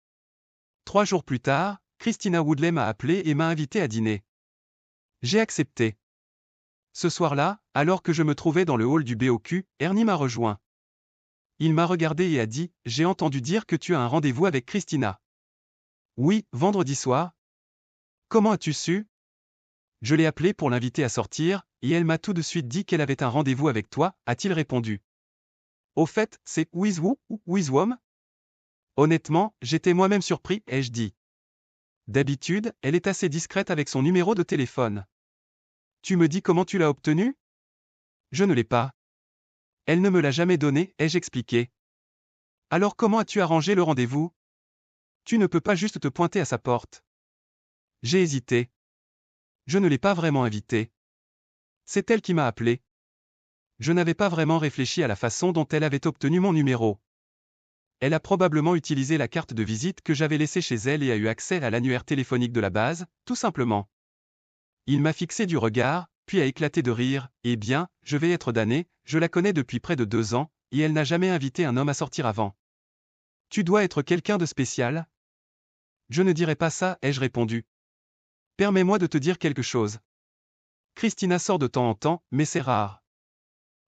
3 jours plus tard, Christina Woodley m'a appelé et m'a invité à dîner. J'ai accepté. Ce soir-là, alors que je me trouvais dans le hall du BOQ, Ernie m'a rejoint. Il m'a regardé et a dit, « J'ai entendu dire que tu as un rendez-vous avec Christina. » Oui, vendredi soir. Comment as-tu su? Je l'ai appelée pour l'inviter à sortir, et elle m'a tout de suite dit qu'elle avait un rendez-vous avec toi, a-t-il répondu. Au fait, c'est with who ou with whom? Honnêtement, j'étais moi-même surpris, ai-je dit. D'habitude, elle est assez discrète avec son numéro de téléphone. Tu me dis comment tu l'as obtenu? Je ne l'ai pas. Elle ne me l'a jamais donné, ai-je expliqué. Alors comment as-tu arrangé le rendez-vous? Tu ne peux pas juste te pointer à sa porte. J'ai hésité. Je ne l'ai pas vraiment invitée. C'est elle qui m'a appelé. Je n'avais pas vraiment réfléchi à la façon dont elle avait obtenu mon numéro. Elle a probablement utilisé la carte de visite que j'avais laissée chez elle et a eu accès à l'annuaire téléphonique de la base, tout simplement. Il m'a fixé du regard, puis a éclaté de rire, eh bien, je vais être damné, je la connais depuis près de 2 ans, et elle n'a jamais invité un homme à sortir avant. Tu dois être quelqu'un de spécial? Je ne dirais pas ça, ai-je répondu. Permets-moi de te dire quelque chose. Christina sort de temps en temps, mais c'est rare.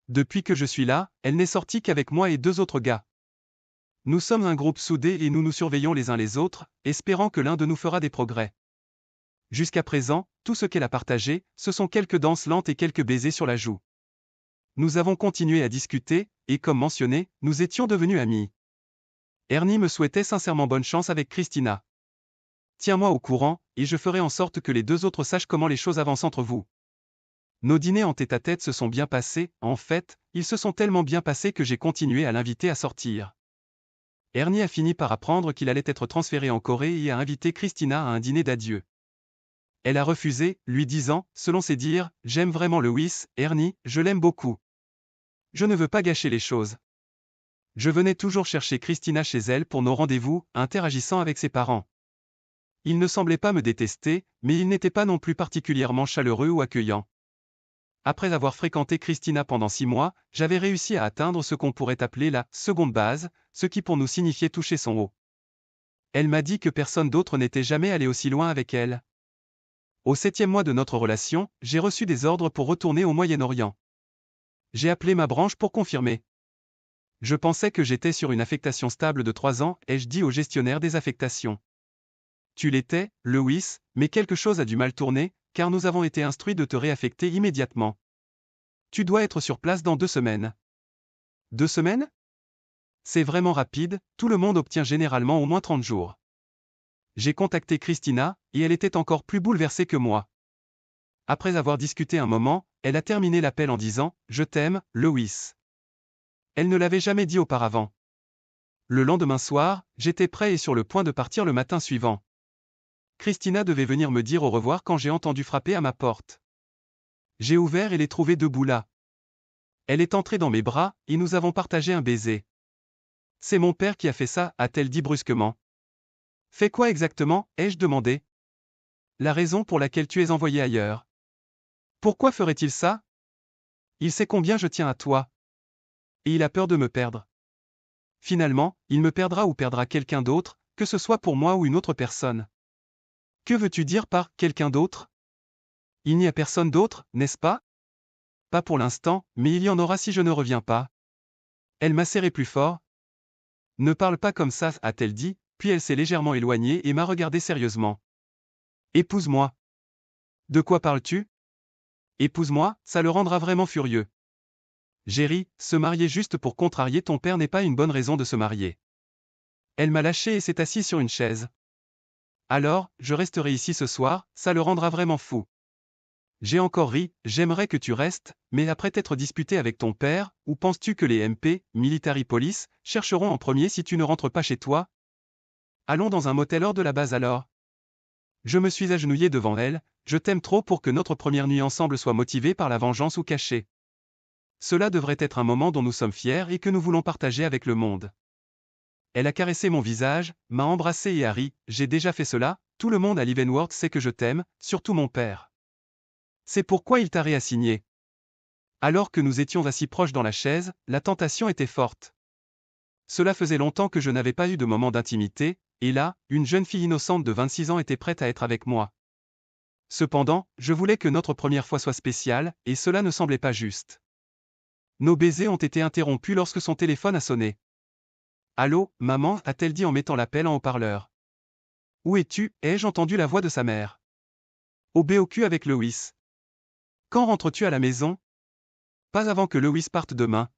Depuis que je suis là, elle n'est sortie qu'avec moi et 2 autres gars. Nous sommes un groupe soudé et nous nous surveillons les uns les autres, espérant que l'un de nous fera des progrès. Jusqu'à présent, tout ce qu'elle a partagé, ce sont quelques danses lentes et quelques baisers sur la joue. Nous avons continué à discuter, et comme mentionné, nous étions devenus amis. Ernie me souhaitait sincèrement bonne chance avec Christina. Tiens-moi au courant, et je ferai en sorte que les 2 autres sachent comment les choses avancent entre vous. Nos dîners en tête-à-tête se sont bien passés, en fait, ils se sont tellement bien passés que j'ai continué à l'inviter à sortir. Ernie a fini par apprendre qu'il allait être transféré en Corée et a invité Christina à un dîner d'adieu. Elle a refusé, lui disant, selon ses dires, « J'aime vraiment Lewis, Ernie, je l'aime beaucoup. Je ne veux pas gâcher les choses. » Je venais toujours chercher Christina chez elle pour nos rendez-vous, interagissant avec ses parents. Il ne semblait pas me détester, mais il n'était pas non plus particulièrement chaleureux ou accueillant. Après avoir fréquenté Christina pendant 6 mois, j'avais réussi à atteindre ce qu'on pourrait appeler la seconde base, ce qui pour nous signifiait toucher son haut. Elle m'a dit que personne d'autre n'était jamais allé aussi loin avec elle. Au 7e mois de notre relation, j'ai reçu des ordres pour retourner au Moyen-Orient. J'ai appelé ma branche pour confirmer. Je pensais que j'étais sur une affectation stable de 3 ans, ai-je dit au gestionnaire des affectations. Tu l'étais, Lewis, mais quelque chose a du mal tourner, car nous avons été instruits de te réaffecter immédiatement. Tu dois être sur place dans 2 semaines. 2 semaines? C'est vraiment rapide, tout le monde obtient généralement au moins 30 jours. J'ai contacté Christina, et elle était encore plus bouleversée que moi. Après avoir discuté un moment, elle a terminé l'appel en disant « Je t'aime, Lewis ». Elle ne l'avait jamais dit auparavant. Le lendemain soir, j'étais prêt et sur le point de partir le matin suivant. Christina devait venir me dire au revoir quand j'ai entendu frapper à ma porte. J'ai ouvert et l'ai trouvée debout là. Elle est entrée dans mes bras, et nous avons partagé un baiser. « C'est mon père qui a fait ça », a-t-elle dit brusquement. « Fait quoi exactement ?» ai-je demandé. « La raison pour laquelle tu es envoyé ailleurs. »« Pourquoi ferait-il ça ? Il sait combien je tiens à toi. Et il a peur de me perdre. Finalement, il me perdra ou perdra quelqu'un d'autre, que ce soit pour moi ou une autre personne. » Que veux-tu dire par « quelqu'un d'autre » ? Il n'y a personne d'autre, n'est-ce pas ? Pas pour l'instant, mais il y en aura si je ne reviens pas. Elle m'a serré plus fort. Ne parle pas comme ça, a-t-elle dit, puis elle s'est légèrement éloignée et m'a regardé sérieusement. Épouse-moi. De quoi parles-tu ? Épouse-moi, ça le rendra vraiment furieux. Jerry, se marier juste pour contrarier ton père n'est pas une bonne raison de se marier. Elle m'a lâché et s'est assise sur une chaise. Alors, je resterai ici ce soir, ça le rendra vraiment fou. J'ai encore ri, j'aimerais que tu restes, mais après t'être disputé avec ton père, ou penses-tu que les MP, Military Police, chercheront en premier si tu ne rentres pas chez toi ? Allons dans un motel hors de la base alors. Je me suis agenouillé devant elle, je t'aime trop pour que notre première nuit ensemble soit motivée par la vengeance ou cachée. Cela devrait être un moment dont nous sommes fiers et que nous voulons partager avec le monde. Elle a caressé mon visage, m'a embrassé et a ri, j'ai déjà fait cela, tout le monde à Leavenworth sait que je t'aime, surtout mon père. C'est pourquoi il t'a réassigné. Alors que nous étions assis proches dans la chaise, la tentation était forte. Cela faisait longtemps que je n'avais pas eu de moment d'intimité, et là, une jeune fille innocente de 26 ans était prête à être avec moi. Cependant, je voulais que notre première fois soit spéciale, et cela ne semblait pas juste. Nos baisers ont été interrompus lorsque son téléphone a sonné. « Allô, maman » a-t-elle dit en mettant l'appel en haut-parleur. « Où es-tu » ai-je entendu la voix de sa mère. « Au BOQ avec Lewis. »« Quand rentres-tu à la maison ?»« Pas avant que Lewis parte demain. »«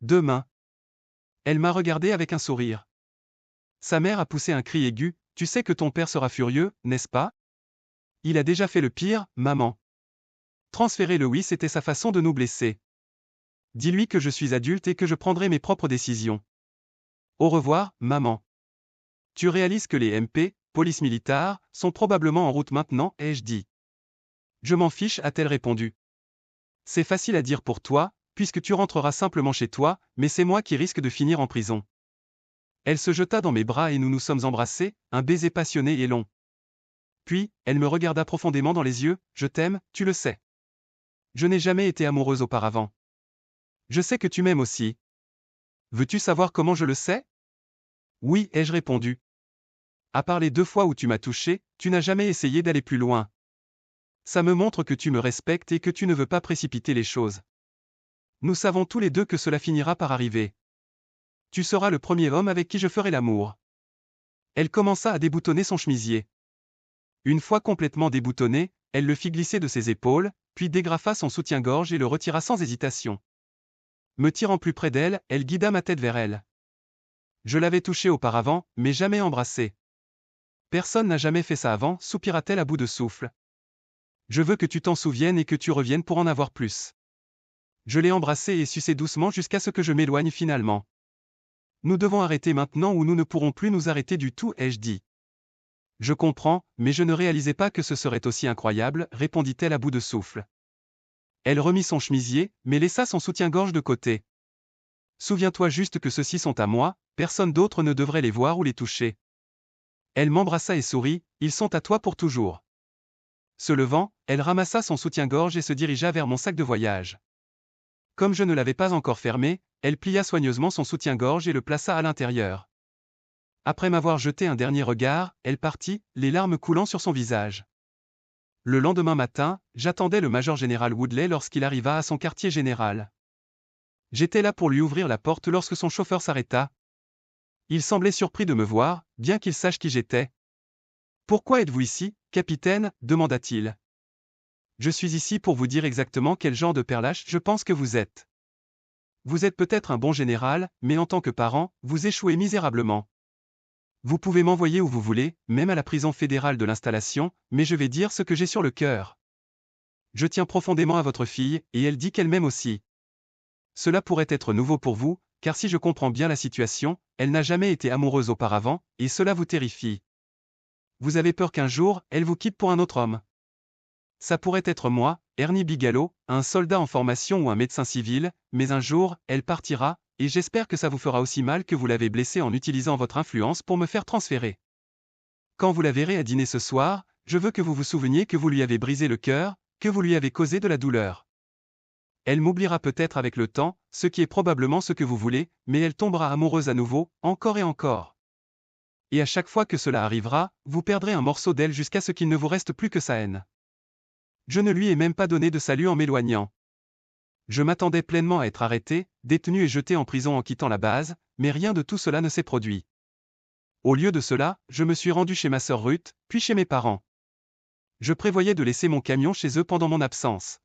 Demain. » Elle m'a regardé avec un sourire. Sa mère a poussé un cri aigu, « Tu sais que ton père sera furieux, n'est-ce pas ? Il a déjà fait le pire, maman. » Transférer Lewis était sa façon de nous blesser. Dis-lui que je suis adulte et que je prendrai mes propres décisions. Au revoir, maman. Tu réalises que les MP, police militaire, sont probablement en route maintenant, ai-je dit. Je m'en fiche, a-t-elle répondu. C'est facile à dire pour toi, puisque tu rentreras simplement chez toi, mais c'est moi qui risque de finir en prison. Elle se jeta dans mes bras et nous nous sommes embrassés, un baiser passionné et long. Puis, elle me regarda profondément dans les yeux, je t'aime, tu le sais. Je n'ai jamais été amoureuse auparavant. Je sais que tu m'aimes aussi. Veux-tu savoir comment je le sais ? Oui, ai-je répondu. À part les 2 fois où tu m'as touché, tu n'as jamais essayé d'aller plus loin. Ça me montre que tu me respectes et que tu ne veux pas précipiter les choses. Nous savons tous les deux que cela finira par arriver. Tu seras le premier homme avec qui je ferai l'amour. Elle commença à déboutonner son chemisier. Une fois complètement déboutonné, elle le fit glisser de ses épaules, puis dégrafa son soutien-gorge et le retira sans hésitation. Me tirant plus près d'elle, elle guida ma tête vers elle. Je l'avais touchée auparavant, mais jamais embrassée. Personne n'a jamais fait ça avant, soupira-t-elle à bout de souffle. Je veux que tu t'en souviennes et que tu reviennes pour en avoir plus. Je l'ai embrassée et sucée doucement jusqu'à ce que je m'éloigne finalement. Nous devons arrêter maintenant ou nous ne pourrons plus nous arrêter du tout, ai-je dit. Je comprends, mais je ne réalisais pas que ce serait aussi incroyable, répondit-elle à bout de souffle. Elle remit son chemisier, mais laissa son soutien-gorge de côté. Souviens-toi juste que ceux-ci sont à moi, personne d'autre ne devrait les voir ou les toucher. Elle m'embrassa et sourit, ils sont à toi pour toujours. Se levant, elle ramassa son soutien-gorge et se dirigea vers mon sac de voyage. Comme je ne l'avais pas encore fermé, elle plia soigneusement son soutien-gorge et le plaça à l'intérieur. Après m'avoir jeté un dernier regard, elle partit, les larmes coulant sur son visage. Le lendemain matin, j'attendais le major général Woodley lorsqu'il arriva à son quartier général. J'étais là pour lui ouvrir la porte lorsque son chauffeur s'arrêta. Il semblait surpris de me voir, bien qu'il sache qui j'étais. « Pourquoi êtes-vous ici, capitaine » demanda-t-il. « Je suis ici pour vous dire exactement quel genre de perlache je pense que vous êtes. Vous êtes peut-être un bon général, mais en tant que parent, vous échouez misérablement. Vous pouvez m'envoyer où vous voulez, même à la prison fédérale de l'installation, mais je vais dire ce que j'ai sur le cœur. Je tiens profondément à votre fille, et elle dit qu'elle m'aime aussi. Cela pourrait être nouveau pour vous, car si je comprends bien la situation, elle n'a jamais été amoureuse auparavant, et cela vous terrifie. Vous avez peur qu'un jour, elle vous quitte pour un autre homme. Ça pourrait être moi, Ernie Bigelow, un soldat en formation ou un médecin civil, mais un jour, elle partira, et j'espère que ça vous fera aussi mal que vous l'avez blessée en utilisant votre influence pour me faire transférer. Quand vous la verrez à dîner ce soir, je veux que vous vous souveniez que vous lui avez brisé le cœur, que vous lui avez causé de la douleur. Elle m'oubliera peut-être avec le temps, ce qui est probablement ce que vous voulez, mais elle tombera amoureuse à nouveau, encore et encore. Et à chaque fois que cela arrivera, vous perdrez un morceau d'elle jusqu'à ce qu'il ne vous reste plus que sa haine. Je ne lui ai même pas donné de salut en m'éloignant. Je m'attendais pleinement à être arrêté, détenu et jeté en prison en quittant la base, mais rien de tout cela ne s'est produit. Au lieu de cela, je me suis rendu chez ma sœur Ruth, puis chez mes parents. Je prévoyais de laisser mon camion chez eux pendant mon absence.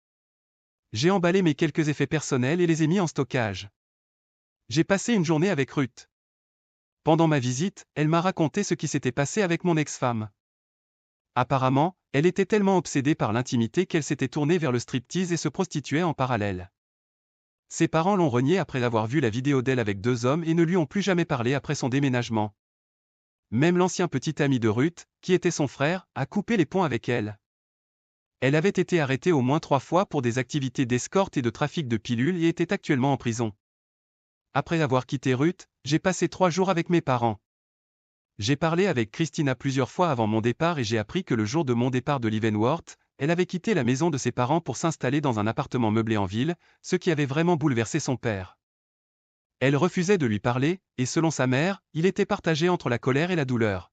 J'ai emballé mes quelques effets personnels et les ai mis en stockage. J'ai passé une journée avec Ruth. Pendant ma visite, elle m'a raconté ce qui s'était passé avec mon ex-femme. Apparemment, elle était tellement obsédée par l'intimité qu'elle s'était tournée vers le striptease et se prostituait en parallèle. Ses parents l'ont reniée après avoir vu la vidéo d'elle avec 2 hommes et ne lui ont plus jamais parlé après son déménagement. Même l'ancien petit ami de Ruth, qui était son frère, a coupé les ponts avec elle. Elle avait été arrêtée au moins 3 fois pour des activités d'escorte et de trafic de pilules et était actuellement en prison. Après avoir quitté Ruth, j'ai passé 3 jours avec mes parents. J'ai parlé avec Christina plusieurs fois avant mon départ et j'ai appris que le jour de mon départ de Leavenworth, elle avait quitté la maison de ses parents pour s'installer dans un appartement meublé en ville, ce qui avait vraiment bouleversé son père. Elle refusait de lui parler, et selon sa mère, il était partagé entre la colère et la douleur.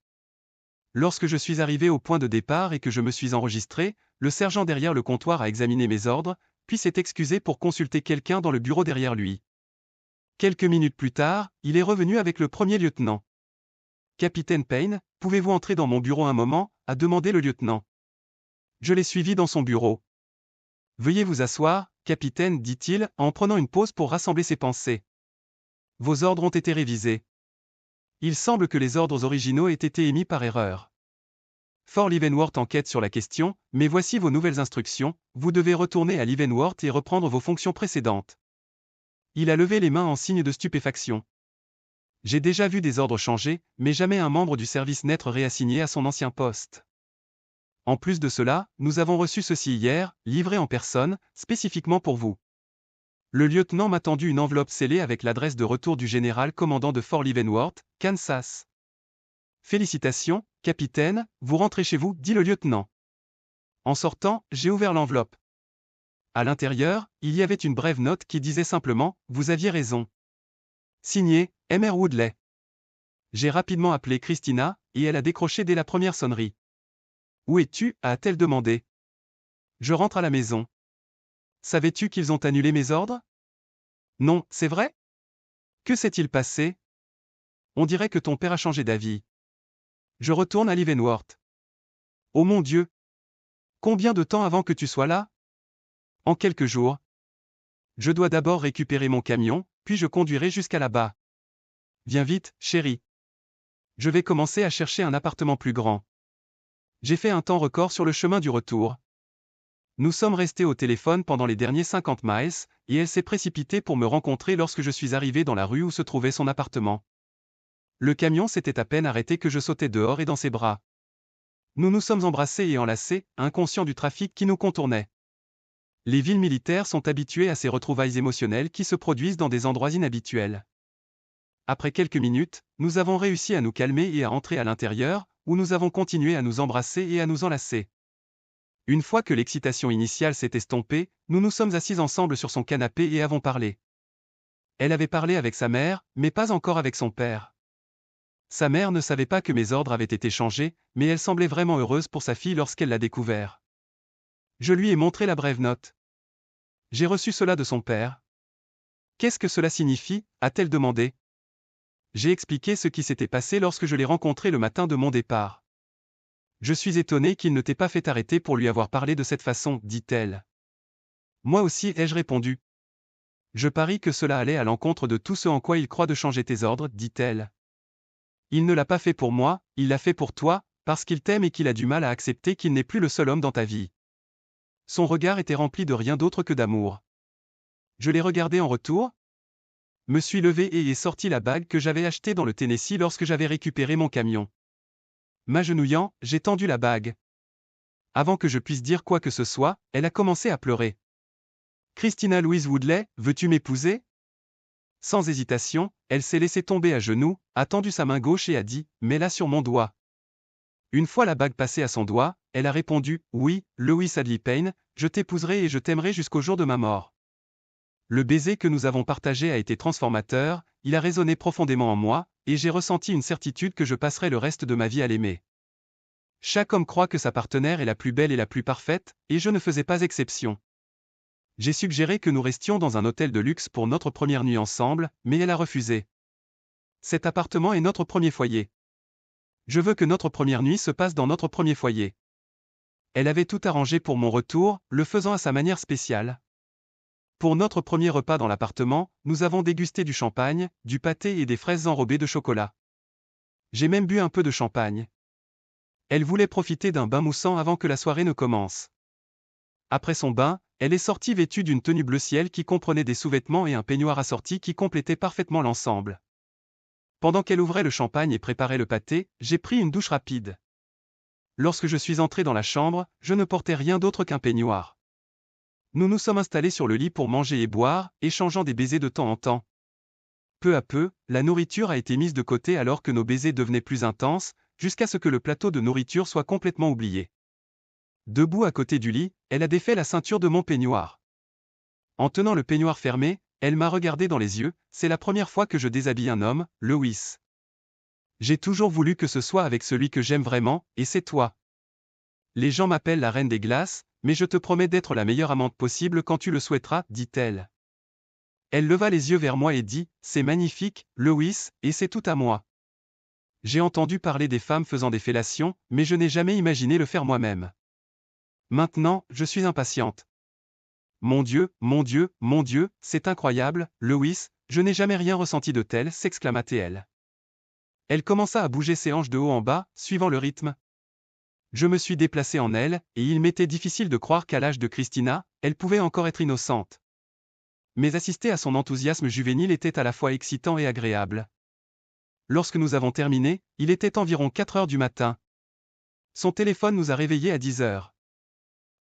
Lorsque je suis arrivé au point de départ et que je me suis enregistré, le sergent derrière le comptoir a examiné mes ordres, puis s'est excusé pour consulter quelqu'un dans le bureau derrière lui. Quelques minutes plus tard, il est revenu avec le premier lieutenant. « Capitaine Payne, pouvez-vous entrer dans mon bureau un moment » a demandé le lieutenant. Je l'ai suivi dans son bureau. « Veuillez vous asseoir, capitaine, dit-il, en prenant une pause pour rassembler ses pensées. Vos ordres ont été révisés. Il semble que les ordres originaux aient été émis par erreur. Fort Leavenworth enquête sur la question, mais voici vos nouvelles instructions, vous devez retourner à Leavenworth et reprendre vos fonctions précédentes. » Il a levé les mains en signe de stupéfaction. J'ai déjà vu des ordres changer, mais jamais un membre du service n'être réassigné à son ancien poste. En plus de cela, nous avons reçu ceci hier, livré en personne, spécifiquement pour vous. Le lieutenant m'a tendu une enveloppe scellée avec l'adresse de retour du général commandant de Fort Leavenworth, Kansas. Félicitations, capitaine, vous rentrez chez vous, dit le lieutenant. En sortant, j'ai ouvert l'enveloppe. À l'intérieur, il y avait une brève note qui disait simplement « Vous aviez raison ». Signé, M.R. Woodley. J'ai rapidement appelé Christina, et elle a décroché dès la première sonnerie. « Où es-tu » a-t-elle demandé. « Je rentre à la maison. »« Savais-tu qu'ils ont annulé mes ordres ?»« Non, c'est vrai ?»« Que s'est-il passé ?»« On dirait que ton père a changé d'avis. »« Je retourne à Leavenworth. »« Oh mon Dieu ! Combien de temps avant que tu sois là ?»« En quelques jours. Je dois d'abord récupérer mon camion, puis je conduirai jusqu'à là-bas. Viens vite, chérie. Je vais commencer à chercher un appartement plus grand. J'ai fait un temps record sur le chemin du retour. Nous sommes restés au téléphone pendant les derniers 50 miles, et elle s'est précipitée pour me rencontrer lorsque je suis arrivé dans la rue où se trouvait son appartement. Le camion s'était à peine arrêté que je sautais dehors et dans ses bras. Nous nous sommes embrassés et enlacés, inconscients du trafic qui nous contournait. Les villes militaires sont habituées à ces retrouvailles émotionnelles qui se produisent dans des endroits inhabituels. Après quelques minutes, nous avons réussi à nous calmer et à entrer à l'intérieur, où nous avons continué à nous embrasser et à nous enlacer. Une fois que l'excitation initiale s'est estompée, nous nous sommes assis ensemble sur son canapé et avons parlé. Elle avait parlé avec sa mère, mais pas encore avec son père. Sa mère ne savait pas que mes ordres avaient été changés, mais elle semblait vraiment heureuse pour sa fille lorsqu'elle l'a découvert. Je lui ai montré la brève note. J'ai reçu cela de son père. Qu'est-ce que cela signifie, a-t-elle demandé. J'ai expliqué ce qui s'était passé lorsque je l'ai rencontré le matin de mon départ. Je suis étonné qu'il ne t'ait pas fait arrêter pour lui avoir parlé de cette façon, dit-elle. Moi aussi, ai-je répondu. Je parie que cela allait à l'encontre de tout ce en quoi il croit de changer tes ordres, dit-elle. Il ne l'a pas fait pour moi, il l'a fait pour toi, parce qu'il t'aime et qu'il a du mal à accepter qu'il n'est plus le seul homme dans ta vie. Son regard était rempli de rien d'autre que d'amour. Je l'ai regardé en retour, me suis levé et ai sorti la bague que j'avais achetée dans le Tennessee lorsque j'avais récupéré mon camion. M'agenouillant, j'ai tendu la bague. Avant que je puisse dire quoi que ce soit, elle a commencé à pleurer. Christina Louise Woodley, veux-tu m'épouser? Sans hésitation, elle s'est laissée tomber à genoux, a tendu sa main gauche et a dit, mets-la sur mon doigt. Une fois la bague passée à son doigt, elle a répondu, oui, Lois Hadley Payne, je t'épouserai et je t'aimerai jusqu'au jour de ma mort. Le baiser que nous avons partagé a été transformateur, il a résonné profondément en moi, et j'ai ressenti une certitude que je passerai le reste de ma vie à l'aimer. Chaque homme croit que sa partenaire est la plus belle et la plus parfaite, et je ne faisais pas exception. J'ai suggéré que nous restions dans un hôtel de luxe pour notre première nuit ensemble, mais elle a refusé. Cet appartement est notre premier foyer. Je veux que notre première nuit se passe dans notre premier foyer. Elle avait tout arrangé pour mon retour, le faisant à sa manière spéciale. Pour notre premier repas dans l'appartement, nous avons dégusté du champagne, du pâté et des fraises enrobées de chocolat. J'ai même bu un peu de champagne. Elle voulait profiter d'un bain moussant avant que la soirée ne commence. Après son bain, elle est sortie vêtue d'une tenue bleu ciel qui comprenait des sous-vêtements et un peignoir assorti qui complétait parfaitement l'ensemble. Pendant qu'elle ouvrait le champagne et préparait le pâté, j'ai pris une douche rapide. Lorsque je suis entré dans la chambre, je ne portais rien d'autre qu'un peignoir. Nous nous sommes installés sur le lit pour manger et boire, échangeant des baisers de temps en temps. Peu à peu, la nourriture a été mise de côté alors que nos baisers devenaient plus intenses, jusqu'à ce que le plateau de nourriture soit complètement oublié. Debout à côté du lit, elle a défait la ceinture de mon peignoir. En tenant le peignoir fermé, elle m'a regardé dans les yeux, c'est la première fois que je déshabille un homme, Lois. J'ai toujours voulu que ce soit avec celui que j'aime vraiment, et c'est toi. Les gens m'appellent la reine des glaces, mais je te promets d'être la meilleure amante possible quand tu le souhaiteras, dit-elle. Elle leva les yeux vers moi et dit, c'est magnifique, Lois, et c'est tout à moi. J'ai entendu parler des femmes faisant des fellations, mais je n'ai jamais imaginé le faire moi-même. Maintenant, je suis impatiente. Mon Dieu, mon Dieu, mon Dieu, c'est incroyable, Lois, je n'ai jamais rien ressenti de tel, s'exclama-t-elle. Elle commença à bouger ses hanches de haut en bas, suivant le rythme. Je me suis déplacé en elle, et il m'était difficile de croire qu'à l'âge de Christina, elle pouvait encore être innocente. Mais assister à son enthousiasme juvénile était à la fois excitant et agréable. Lorsque nous avons terminé, il était environ 4 heures du matin. Son téléphone nous a réveillés à 10 heures.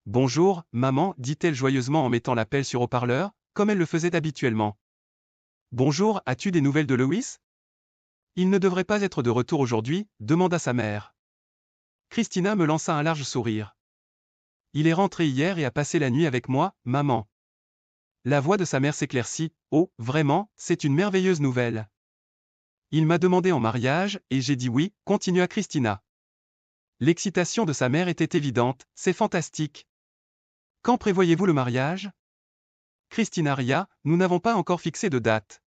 Bonjour, maman, dit-elle joyeusement en mettant l'appel sur haut-parleur, comme elle le faisait habituellement. Bonjour, as-tu des nouvelles de Lois? Il ne devrait pas être de retour aujourd'hui, demanda sa mère. Christina me lança un large sourire. Il est rentré hier et a passé la nuit avec moi, maman. La voix de sa mère s'éclaircit. Oh, vraiment, c'est une merveilleuse nouvelle. Il m'a demandé en mariage, et j'ai dit oui, continua Christina. L'excitation de sa mère était évidente, c'est fantastique. Quand prévoyez-vous le mariage? Christina ria, nous n'avons pas encore fixé de date.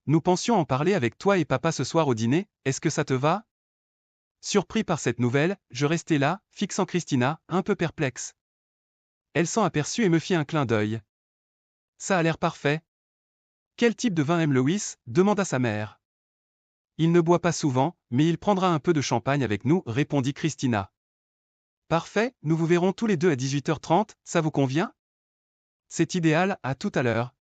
Nous pensions en parler avec toi et papa ce soir au dîner, est-ce que ça te va? Surpris par cette nouvelle, je restai là, fixant Christina, un peu perplexe. Elle s'en aperçut et me fit un clin d'œil. Ça a l'air parfait. Quel type de vin aime Lois? Demanda sa mère. Il ne boit pas souvent, mais il prendra un peu de champagne avec nous, répondit Christina. Parfait, nous vous verrons tous les deux à 18h30, ça vous convient? C'est idéal, à tout à l'heure.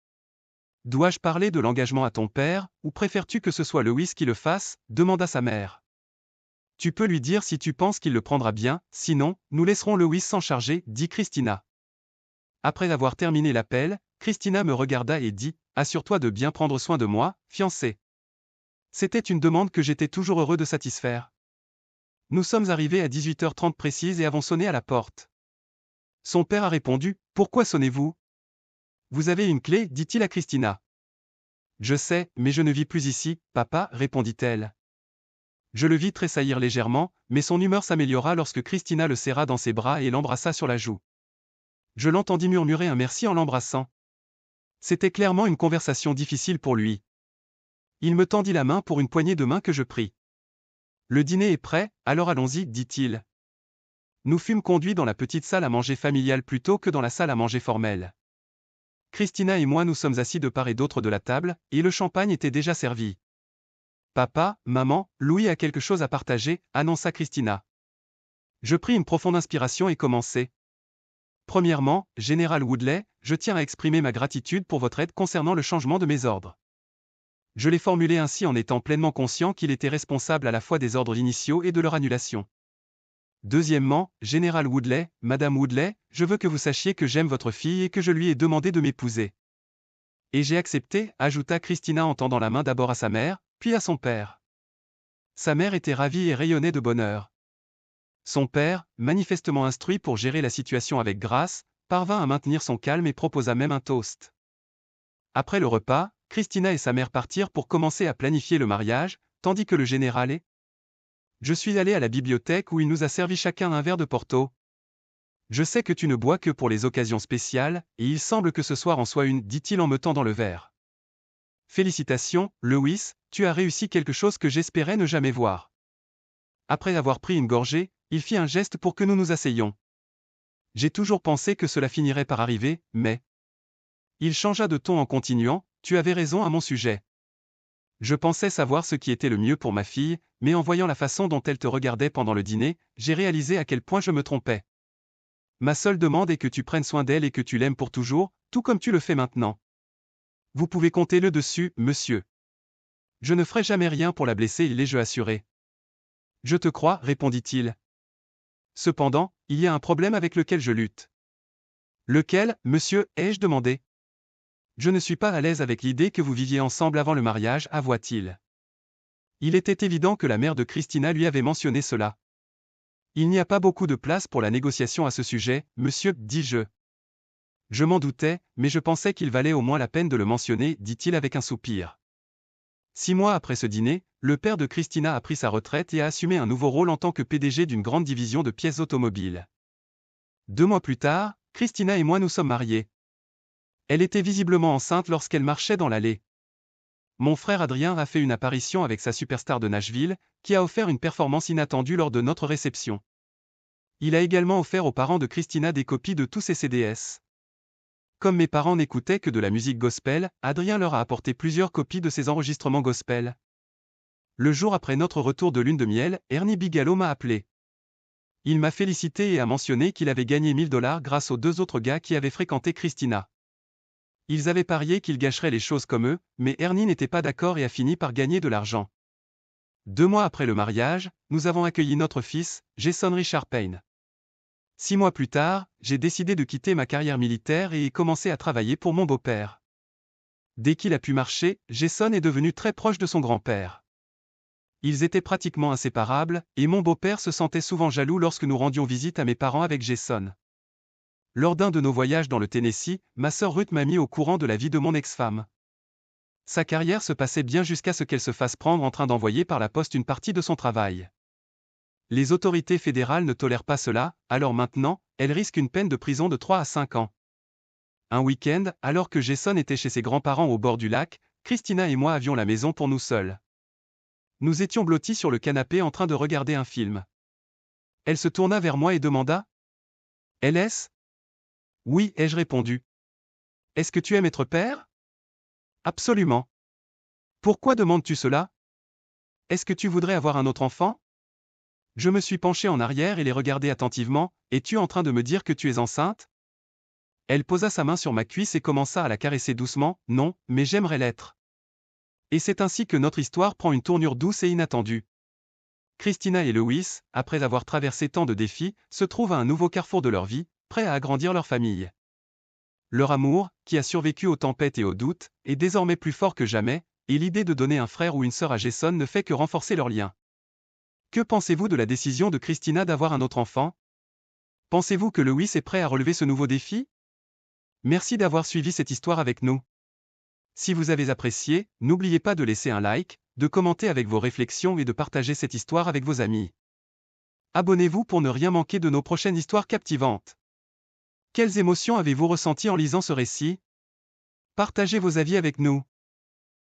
Dois-je parler de l'engagement à ton père, ou préfères-tu que ce soit Lewis qui le fasse, demanda sa mère. Tu peux lui dire si tu penses qu'il le prendra bien, sinon, nous laisserons Lewis s'en charger, dit Christina. Après avoir terminé l'appel, Christina me regarda et dit, assure-toi de bien prendre soin de moi, fiancé. C'était une demande que j'étais toujours heureux de satisfaire. Nous sommes arrivés à 18h30 précise et avons sonné à la porte. Son père a répondu, pourquoi sonnez-vous? Vous avez une clé, dit-il à Christina. Je sais, mais je ne vis plus ici, papa, répondit-elle. Je le vis tressaillir légèrement, mais son humeur s'améliora lorsque Christina le serra dans ses bras et l'embrassa sur la joue. Je l'entendis murmurer un merci en l'embrassant. C'était clairement une conversation difficile pour lui. Il me tendit la main pour une poignée de main que je pris. Le dîner est prêt, alors allons-y, dit-il. Nous fûmes conduits dans la petite salle à manger familiale plutôt que dans la salle à manger formelle. Christina et moi nous sommes assis de part et d'autre de la table, et le champagne était déjà servi. Papa, maman, Louis a quelque chose à partager, annonça Christina. Je pris une profonde inspiration et commençai. Premièrement, Général Woodley, je tiens à exprimer ma gratitude pour votre aide concernant le changement de mes ordres. Je l'ai formulé ainsi en étant pleinement conscient qu'il était responsable à la fois des ordres initiaux et de leur annulation. Deuxièmement, Général Woodley, Madame Woodley, je veux que vous sachiez que j'aime votre fille et que je lui ai demandé de m'épouser. Et j'ai accepté, ajouta Christina en tendant la main d'abord à sa mère, puis à son père. Sa mère était ravie et rayonnait de bonheur. Son père, manifestement instruit pour gérer la situation avec grâce, parvint à maintenir son calme et proposa même un toast. Après le repas, Christina et sa mère partirent pour commencer à planifier le mariage, tandis que le général et... Je suis allé à la bibliothèque où il nous a servi chacun un verre de Porto. Je sais que tu ne bois que pour les occasions spéciales, et il semble que ce soir en soit une, dit-il en me tendant le verre. Félicitations, Lewis, tu as réussi quelque chose que j'espérais ne jamais voir. Après avoir pris une gorgée, il fit un geste pour que nous nous asseyions. J'ai toujours pensé que cela finirait par arriver, mais... Il changea de ton en continuant, tu avais raison à mon sujet. Je pensais savoir ce qui était le mieux pour ma fille, mais en voyant la façon dont elle te regardait pendant le dîner, j'ai réalisé à quel point je me trompais. Ma seule demande est que tu prennes soin d'elle et que tu l'aimes pour toujours, tout comme tu le fais maintenant. Vous pouvez compter le dessus, monsieur. Je ne ferai jamais rien pour la blesser, l'ai-je assuré. Je te crois, répondit-il. Cependant, il y a un problème avec lequel je lutte. Lequel, monsieur, ai-je demandé? Je ne suis pas à l'aise avec l'idée que vous viviez ensemble avant le mariage, avoua-t-il. Il était évident que la mère de Christina lui avait mentionné cela. Il n'y a pas beaucoup de place pour la négociation à ce sujet, monsieur, dis-je. Je m'en doutais, mais je pensais qu'il valait au moins la peine de le mentionner, dit-il avec un soupir. 6 mois après ce dîner, le père de Christina a pris sa retraite et a assumé un nouveau rôle en tant que PDG d'une grande division de pièces automobiles. 2 mois plus tard, Christina et moi nous sommes mariés. Elle était visiblement enceinte lorsqu'elle marchait dans l'allée. Mon frère Adrien a fait une apparition avec sa superstar de Nashville, qui a offert une performance inattendue lors de notre réception. Il a également offert aux parents de Christina des copies de tous ses CDS. Comme mes parents n'écoutaient que de la musique gospel, Adrien leur a apporté plusieurs copies de ses enregistrements gospel. Le jour après notre retour de lune de miel, Ernie Bigelow m'a appelé. Il m'a félicité et a mentionné qu'il avait gagné $1000 grâce aux 2 autres gars qui avaient fréquenté Christina. Ils avaient parié qu'ils gâcheraient les choses comme eux, mais Ernie n'était pas d'accord et a fini par gagner de l'argent. 2 mois après le mariage, nous avons accueilli notre fils, Jason Richard Payne. 6 mois plus tard, j'ai décidé de quitter ma carrière militaire et commencé à travailler pour mon beau-père. Dès qu'il a pu marcher, Jason est devenu très proche de son grand-père. Ils étaient pratiquement inséparables, et mon beau-père se sentait souvent jaloux lorsque nous rendions visite à mes parents avec Jason. Lors d'un de nos voyages dans le Tennessee, ma sœur Ruth m'a mis au courant de la vie de mon ex-femme. Sa carrière se passait bien jusqu'à ce qu'elle se fasse prendre en train d'envoyer par la poste une partie de son travail. Les autorités fédérales ne tolèrent pas cela, alors maintenant, elle risque une peine de prison de 3 à 5 ans. Un week-end, alors que Jason était chez ses grands-parents au bord du lac, Christina et moi avions la maison pour nous seuls. Nous étions blottis sur le canapé en train de regarder un film. Elle se tourna vers moi et demanda : « LS ? » Oui, ai-je répondu. Est-ce que tu aimes être père ? Absolument. Pourquoi demandes-tu cela ? Est-ce que tu voudrais avoir un autre enfant ? Je me suis penché en arrière et les regardé attentivement. Es-tu en train de me dire que tu es enceinte ? Elle posa sa main sur ma cuisse et commença à la caresser doucement. Non, mais j'aimerais l'être. Et c'est ainsi que notre histoire prend une tournure douce et inattendue. Christina et Lewis, après avoir traversé tant de défis, se trouvent à un nouveau carrefour de leur vie, prêts à agrandir leur famille. Leur amour, qui a survécu aux tempêtes et aux doutes, est désormais plus fort que jamais, et l'idée de donner un frère ou une sœur à Jason ne fait que renforcer leur lien. Que pensez-vous de la décision de Christina d'avoir un autre enfant? Pensez-vous que Lewis est prêt à relever ce nouveau défi? Merci d'avoir suivi cette histoire avec nous. Si vous avez apprécié, n'oubliez pas de laisser un like, de commenter avec vos réflexions et de partager cette histoire avec vos amis. Abonnez-vous pour ne rien manquer de nos prochaines histoires captivantes. Quelles émotions avez-vous ressenties en lisant ce récit? Partagez vos avis avec nous.